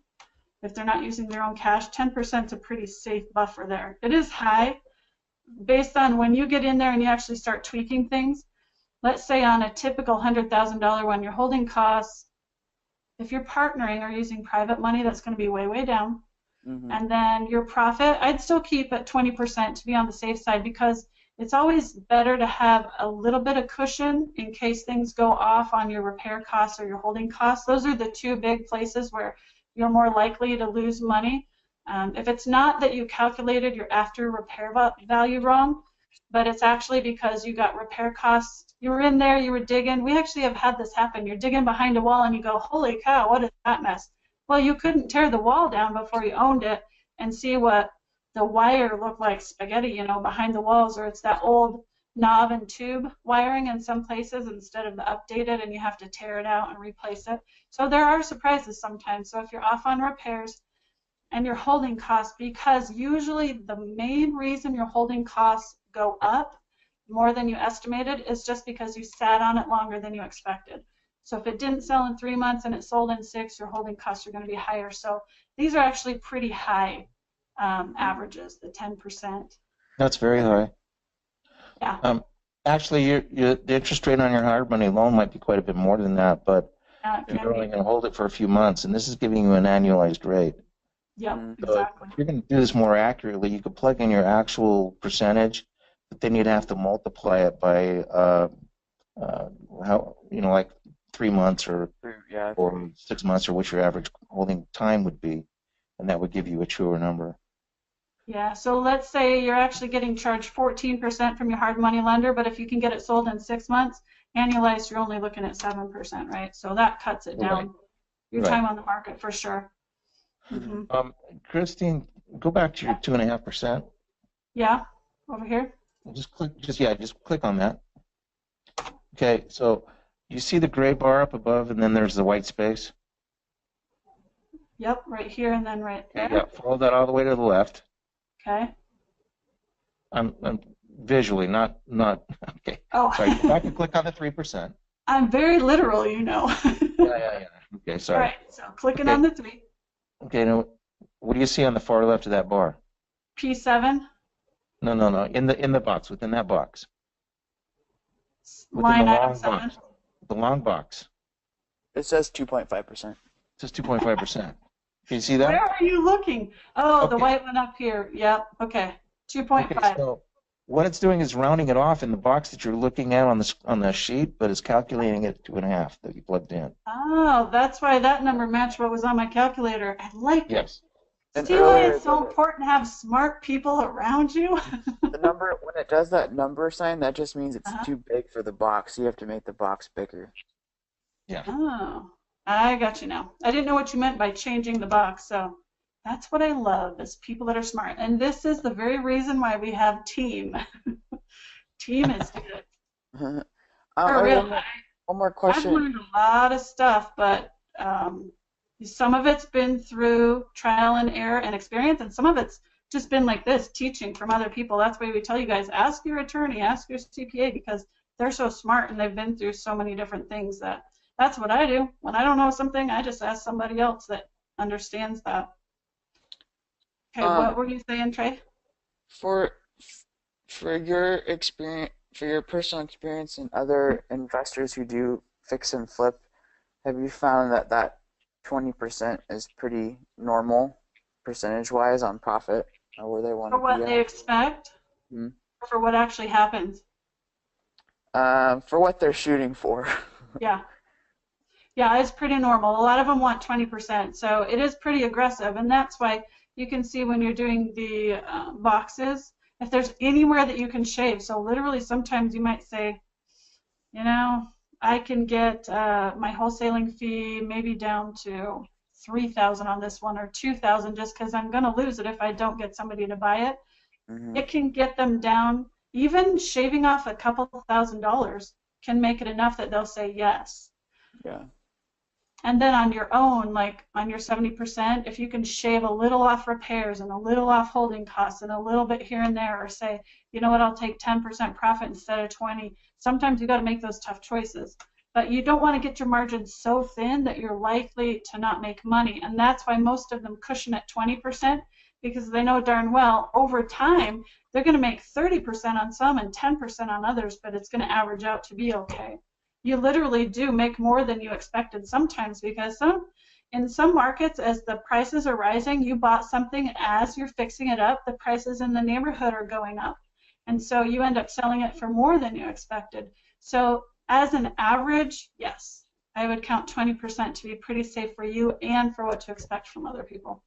if they're not using their own cash, 10% is a pretty safe buffer there. It is high based on when you get in there and you actually start tweaking things. Let's say on a typical $100,000 one, your holding costs, if you're partnering or using private money, that's going to be way, way down. And then your profit, I'd still keep at 20% to be on the safe side, because it's always better to have a little bit of cushion in case things go off on your repair costs or your holding costs. Those are the two big places where you're more likely to lose money. If it's not that you calculated your after repair value wrong, but it's actually because you got repair costs, you were in there, you were digging. We actually have had this happen. You're digging behind a wall and you go, holy cow, what is that mess? Well, you couldn't tear the wall down before you owned it and see what the wire looked like spaghetti, you know, behind the walls, or it's that old knob and tube wiring in some places instead of the updated, and you have to tear it out and replace it. So there are surprises sometimes. So if you're off on repairs and your holding costs, because usually the main reason your holding costs go up more than you estimated is just because you sat on it longer than you expected. So if it didn't sell in 3 months and it sold in 6, your holding costs are going to be higher. So these are actually pretty high averages, the 10%. That's very high. Yeah. Actually, the interest rate on your hard money loan might be quite a bit more than that, but you're only going to hold it for a few months, and this is giving you an annualized rate. Yep, So exactly. if you're going to do this more accurately, you could plug in your actual percentage, but then you'd have to multiply it by like 3 months or 6 months, or what your average holding time would be, and that would give you a truer number. Yeah, so let's say you're actually getting charged 14% from your hard money lender, but if you can get it sold in 6 months, annualized, you're only looking at 7%, right? So that cuts it down. Your time on the market for sure. Christine, go back to your 2.5%. Yeah, over here. Just click on that. Okay, so You see the gray bar up above, and then there's the white space? Yep, right here and then right there. Yeah, follow that all the way to the left. Okay. I'm visually, not, okay. Oh. Sorry, go back and click on the 3%. I'm very literal, you know. Yeah. Okay, All sorry. right, so clicking Okay. on the 3. Okay, now, what do you see on the far left of that bar? P7. No. In the box, within that box. Within Line the item long 7. box. The long box. It says 2.5%. It says 2.5%. Can you see that? Where are you looking? Oh, the Okay. white one up here. Yep. Okay. 2.5. Okay, so what it's doing is rounding it off in the box that you're looking at on the sheet, but it's calculating it 2.5 that you plugged in. Oh, that's why that number matched what was on my calculator. I like Yes. And it. See why earlier, it's so important to have smart people around you? the number, when it does that number sign, that just means it's Uh-huh. too big for the box. You have to make the box bigger. Yeah. Oh, I got you now. I didn't know what you meant by changing the box, so that's what I love is people that are smart. And this is the very reason why we have team. Team is good. For real, One more I've question. learned a lot of stuff, but some of it's been through trial and error and experience, and some of it's just been like this, teaching from other people. That's why we tell you guys, ask your attorney, ask your CPA, because they're so smart and they've been through so many different things that's what I do. When I don't know something, I just ask somebody else that understands that. Okay, what were you saying, Trey? For your experience, for your personal experience and other investors who do fix and flip, have you found that 20% is pretty normal percentage-wise on profit or where they want For to what be they at? expect, Hmm. or for what actually happens? For what they're shooting for. Yeah. Yeah, it's pretty normal. A lot of them want 20%, so it is pretty aggressive, and that's why you can see when you're doing the boxes, if there's anywhere that you can shave. So literally, sometimes you might say, you know, I can get my wholesaling fee maybe down to 3,000 on this one or 2,000 just because I'm going to lose it if I don't get somebody to buy it. Mm-hmm. It can get them down. Even shaving off a couple $1,000s can make it enough that they'll say yes. Yeah. And then on your own, like on your 70%, if you can shave a little off repairs and a little off holding costs and a little bit here and there, or say, you know what, I'll take 10% profit instead of 20. Sometimes you got to make those tough choices. But you don't want to get your margins so thin that you're likely to not make money. And that's why most of them cushion at 20%, because they know darn well over time they're going to make 30% on some and 10% on others, but it's going to average out to be okay. You literally do make more than you expected sometimes, because in some markets, as the prices are rising, you bought something as you're fixing it up, the prices in the neighborhood are going up. And so you end up selling it for more than you expected. So as an average, yes, I would count 20% to be pretty safe for you and for what to expect from other people.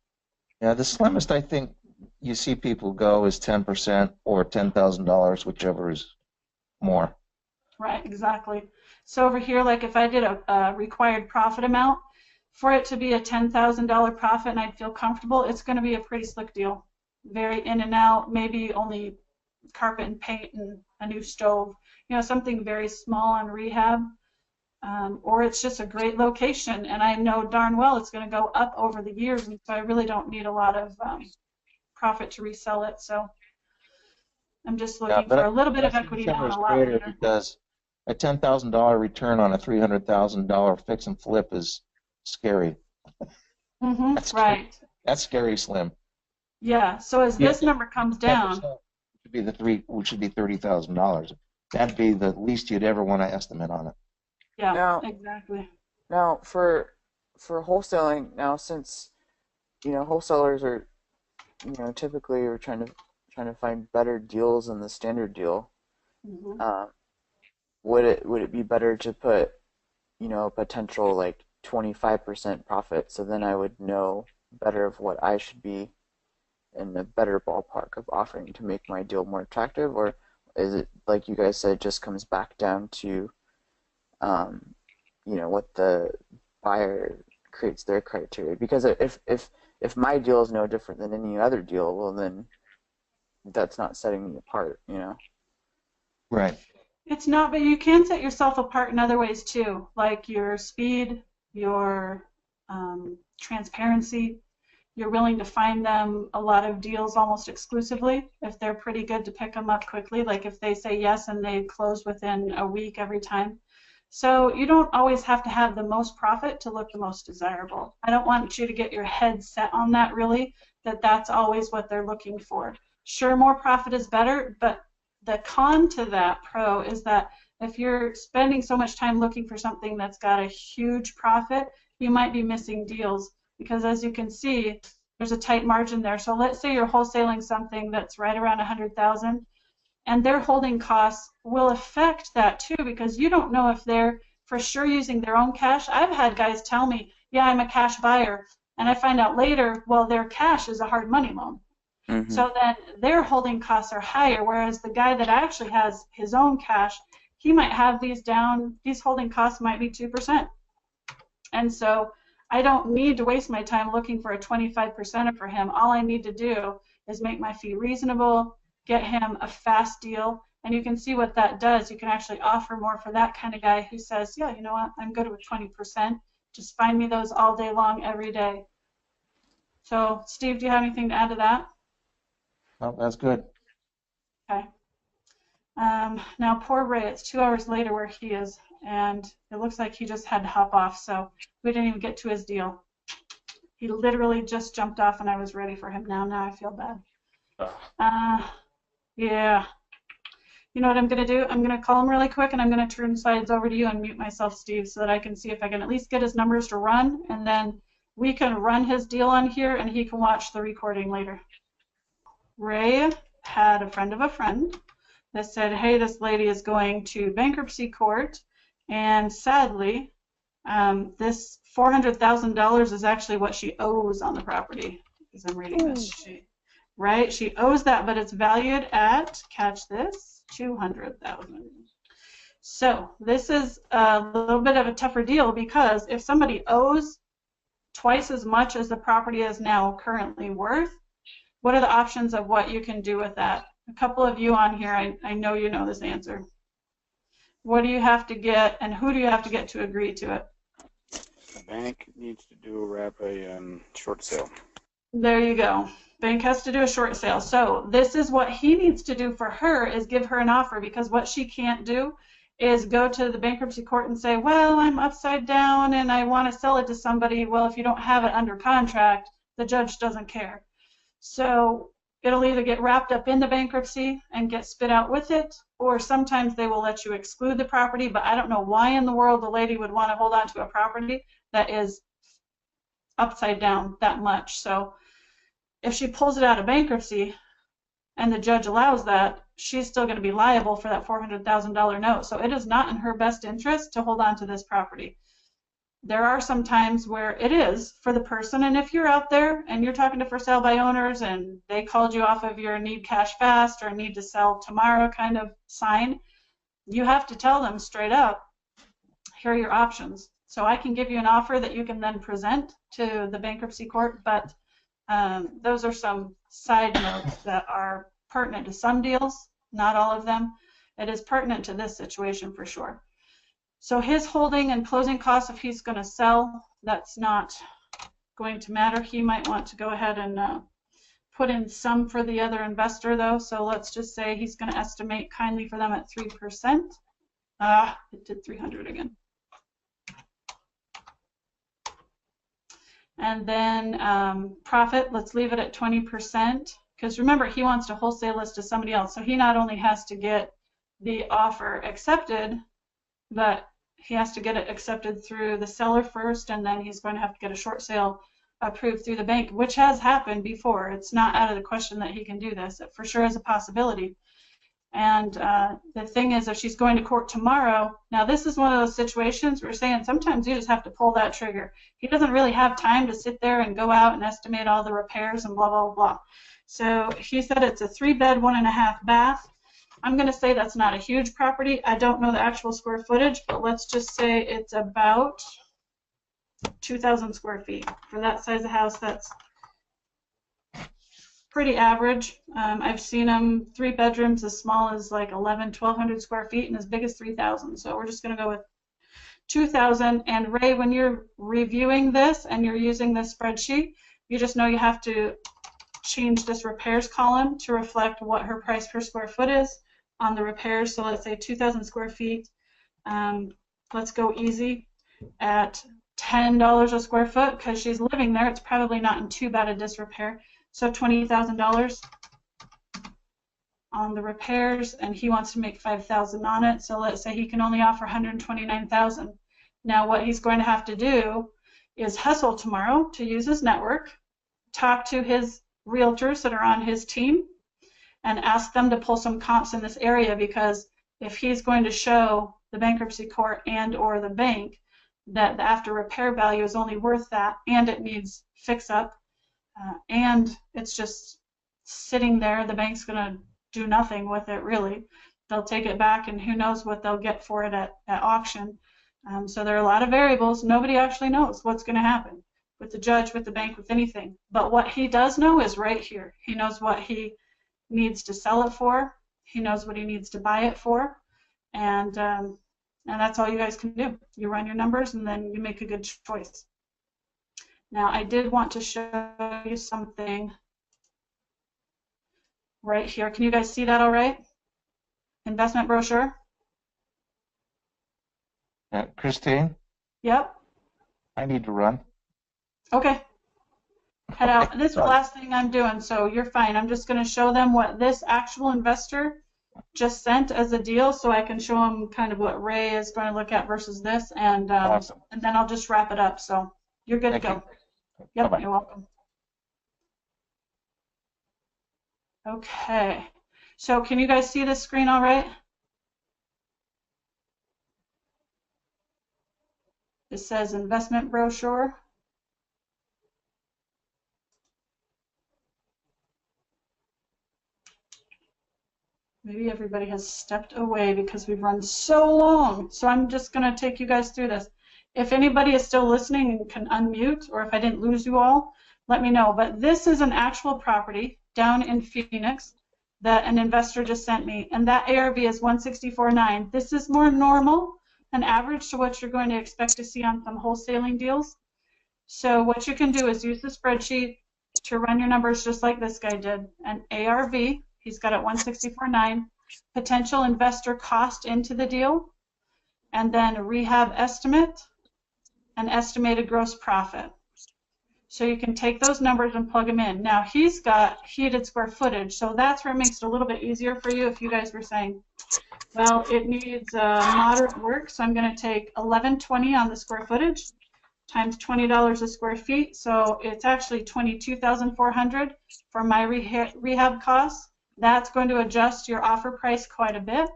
Yeah, the slimmest I think you see people go is 10% or $10,000, whichever is more. Right, exactly. So over here, like if I did a required profit amount, for it to be a $10,000 profit and I'd feel comfortable, it's going to be a pretty slick deal. Very in and out, maybe only carpet and paint and a new stove, you know, something very small on rehab. Or it's just a great location, and I know darn well it's going to go up over the years, and so I really don't need a lot of profit to resell it. So I'm just looking for a little bit of equity now and a lot later. Because a $10,000 return on a $300,000 fix and flip is scary. Mm-hmm, That's right. Scary. That's scary, Slim. Yeah. So as this number comes down, which should be $30,000. That'd be the least you'd ever want to estimate on it. yeah, Now, exactly. Now, for wholesaling, now since wholesalers are typically are trying to find better deals than the standard deal, Mm-hmm. would it be better to put potential like 25% profit, so then I would know better of what I should be in a better ballpark of offering to make my deal more attractive, or is it like you guys said, just comes back down to what the buyer creates their criteria? Because if my deal is no different than any other deal, well then that's not setting me apart, Right. It's not, but you can set yourself apart in other ways too, like your speed, your transparency. You're willing to find them a lot of deals almost exclusively if they're pretty good to pick them up quickly, like if they say yes and they close within a week every time. So you don't always have to have the most profit to look the most desirable. I don't want you to get your head set on that really, that that's always what they're looking for. Sure, more profit is better, but the con to that, pro, is that if you're spending so much time looking for something that's got a huge profit, you might be missing deals because as you can see, there's a tight margin there. So let's say you're wholesaling something that's right around 100,000 and their holding costs will affect that too because you don't know if they're for sure using their own cash. I've had guys tell me, yeah, I'm a cash buyer, and I find out later, well, their cash is a hard money loan. Mm-hmm. So then their holding costs are higher, whereas the guy that actually has his own cash, he might have these down, these holding costs might be 2%. And so I don't need to waste my time looking for a 25%er for him. All I need to do is make my fee reasonable, get him a fast deal, and you can see what that does. You can actually offer more for that kind of guy who says, yeah, you know what, I'm good with 20%. Just find me those all day long, every day. So, Steve, do you have anything to add to that? Well, that's good. Okay. Now, poor Ray, it's 2 hours later where he is, and it looks like he just had to hop off, so we didn't even get to his deal. He literally just jumped off, and I was ready for him now. Now I feel bad. Yeah. You know what I'm going to do? I'm going to call him really quick, and I'm going to turn slides over to you and mute myself, Steve, so that I can see if I can at least get his numbers to run, and then we can run his deal on here, and he can watch the recording later. Ray had a friend of a friend that said, hey, this lady is going to bankruptcy court, and sadly, this $400,000 is actually what she owes on the property, because I'm reading this. Right? She owes that, but it's valued at, catch this, $200,000. So this is a little bit of a tougher deal because if somebody owes twice as much as the property is now currently worth, what are the options of what you can do with that? A couple of you on here, I know you know this answer. What do you have to get, and who do you have to get to agree to it? The bank needs to do a short sale. There you go. Bank has to do a short sale. So this is what he needs to do for her is give her an offer, because what she can't do is go to the bankruptcy court and say, well, I'm upside down and I want to sell it to somebody. Well, if you don't have it under contract, the judge doesn't care. So it'll either get wrapped up in the bankruptcy and get spit out with it, or sometimes they will let you exclude the property, but I don't know why in the world the lady would want to hold on to a property that is upside down that much. So if she pulls it out of bankruptcy and the judge allows that, she's still going to be liable for that $400,000 note. So it is not in her best interest to hold on to this property. There are some times where it is for the person, and if you're out there and you're talking to for sale by owners and they called you off of your need cash fast or need to sell tomorrow kind of sign, you have to tell them straight up, here are your options. So I can give you an offer that you can then present to the bankruptcy court, but those are some side notes that are pertinent to some deals, not all of them. It is pertinent to this situation for sure. So his holding and closing costs, if he's going to sell, that's not going to matter. He might want to go ahead and put in some for the other investor though. So let's just say he's going to estimate kindly for them at 3%. It did 300 again. And then profit, let's leave it at 20%, because remember, he wants to wholesale this to somebody else. So he not only has to get the offer accepted, but he has to get it accepted through the seller first, and then he's going to have to get a short sale approved through the bank, which has happened before. It's not out of the question that he can do this. It for sure is a possibility. And the thing is, if she's going to court tomorrow, now this is one of those situations we're saying sometimes you just have to pull that trigger. He doesn't really have time to sit there and go out and estimate all the repairs and blah, blah, blah. So he said it's a 3-bed, 1.5 bath. I'm going to say that's not a huge property. I don't know the actual square footage, but let's just say it's about 2,000 square feet. For that size of house, that's pretty average. I've seen them 3 bedrooms as small as like 1,200 square feet and as big as 3,000. So we're just going to go with 2,000. And Ray, when you're reviewing this and you're using this spreadsheet, you just know you have to change this repairs column to reflect what her price per square foot is on the repairs. So let's say 2,000 square feet. Let's go easy at $10 a square foot because she's living there. It's probably not in too bad a disrepair. So $20,000 on the repairs, and he wants to make $5,000 on it. So let's say he can only offer $129,000. Now what he's going to have to do is hustle tomorrow to use his network, talk to his realtors that are on his team, and ask them to pull some comps in this area, because if he's going to show the bankruptcy court and or the bank that the after repair value is only worth that and it needs fix up and it's just sitting there, the bank's going to do nothing with it really. They'll take it back and who knows what they'll get for it at auction. So there are a lot of variables. Nobody actually knows what's going to happen with the judge, with the bank, with anything. But what he does know is right here. He knows what he needs to sell it for. He knows what he needs to buy it for. And that's all you guys can do. You run your numbers and then you make a good choice. Now I did want to show you something right here. Can you guys see that all right? Investment brochure? Christine? Yep. I need to run. Okay. Head out. This is the last thing I'm doing, so you're fine. I'm just going to show them what this actual investor just sent as a deal, so I can show them kind of what Ray is going to look at versus this, and Awesome. and then I'll just wrap it up. So you're good to go. Yep, Bye-bye. you're welcome. Okay. So can you guys see this screen all right? It says investment brochure. Maybe everybody has stepped away because we've run so long. So I'm just going to take you guys through this. If anybody is still listening and can unmute, or if I didn't lose you all, let me know. But this is an actual property down in Phoenix that an investor just sent me, and that ARV is 164.9. This is more normal and average to what you're going to expect to see on some wholesaling deals. So what you can do is use the spreadsheet to run your numbers just like this guy did. An ARV, he's got it 164.9, potential investor cost into the deal, and then a rehab estimate, an estimated gross profit. So you can take those numbers and plug them in. Now he's got heated square footage, so that's where it makes it a little bit easier for you if you guys were saying, well, it needs moderate work, so I'm going to take $11.20 on the square footage times $20 a square feet, so it's actually $22,400 for my rehab costs. That's going to adjust your offer price quite a bit.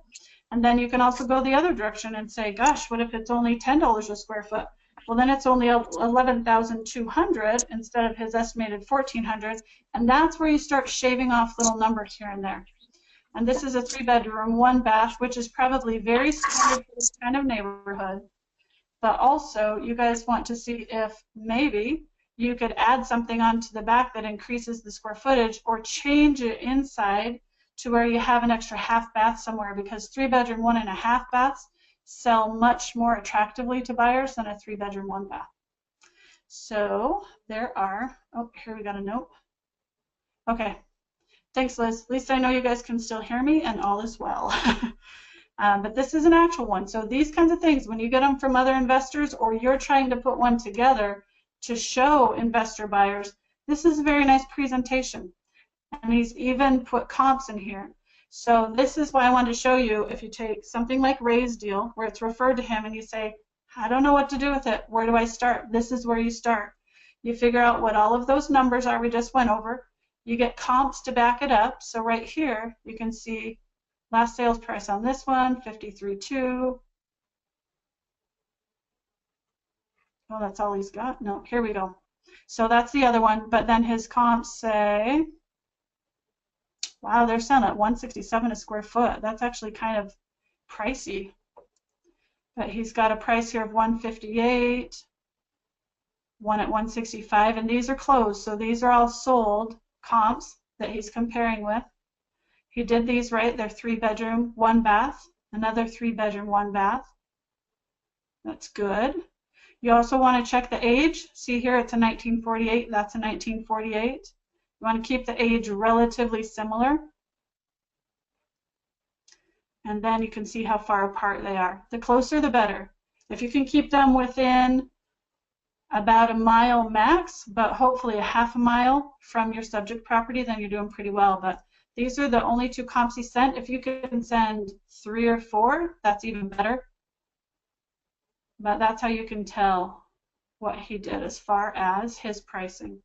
And then you can also go the other direction and say, gosh, what if it's only $10 a square foot? Well, then it's only $11,200 instead of his estimated $1,400, and that's where you start shaving off little numbers here and there. And this is a 3-bedroom, 1-bath, which is probably very standard for this kind of neighborhood. But also, you guys want to see if maybe you could add something onto the back that increases the square footage, or change it inside to where you have an extra half bath somewhere, because 3-bedroom, 1.5 baths sell much more attractively to buyers than a 3-bedroom, 1-bath. So there are, oh, here we got a note. Okay, thanks, Liz. At least I know you guys can still hear me and all is well. But this is an actual one. So these kinds of things, when you get them from other investors or you're trying to put one together to show investor buyers, this is a very nice presentation. And he's even put comps in here. So this is why I wanted to show you, if you take something like Ray's deal, where it's referred to him, and you say, I don't know what to do with it. Where do I start? This is where you start. You figure out what all of those numbers are we just went over. You get comps to back it up. So right here, you can see last sales price on this one, 53.2. Oh, that's all he's got? No, here we go. So that's the other one, but then his comps say, wow, they're selling at 167 a square foot. That's actually kind of pricey. But he's got a price here of 158, one at 165, and these are closed, so these are all sold comps that he's comparing with. He did these right. They're 3-bedroom, 1 bath, another 3-bedroom, 1 bath. That's good. You also want to check the age. See here, it's a 1948. That's a 1948. You want to keep the age relatively similar. And then you can see how far apart they are. The closer, the better. If you can keep them within about a mile max, but hopefully a half a mile from your subject property, then you're doing pretty well. But these are the only 2 comps he sent. If you can send 3 or 4, that's even better. But that's how you can tell what he did as far as his pricing.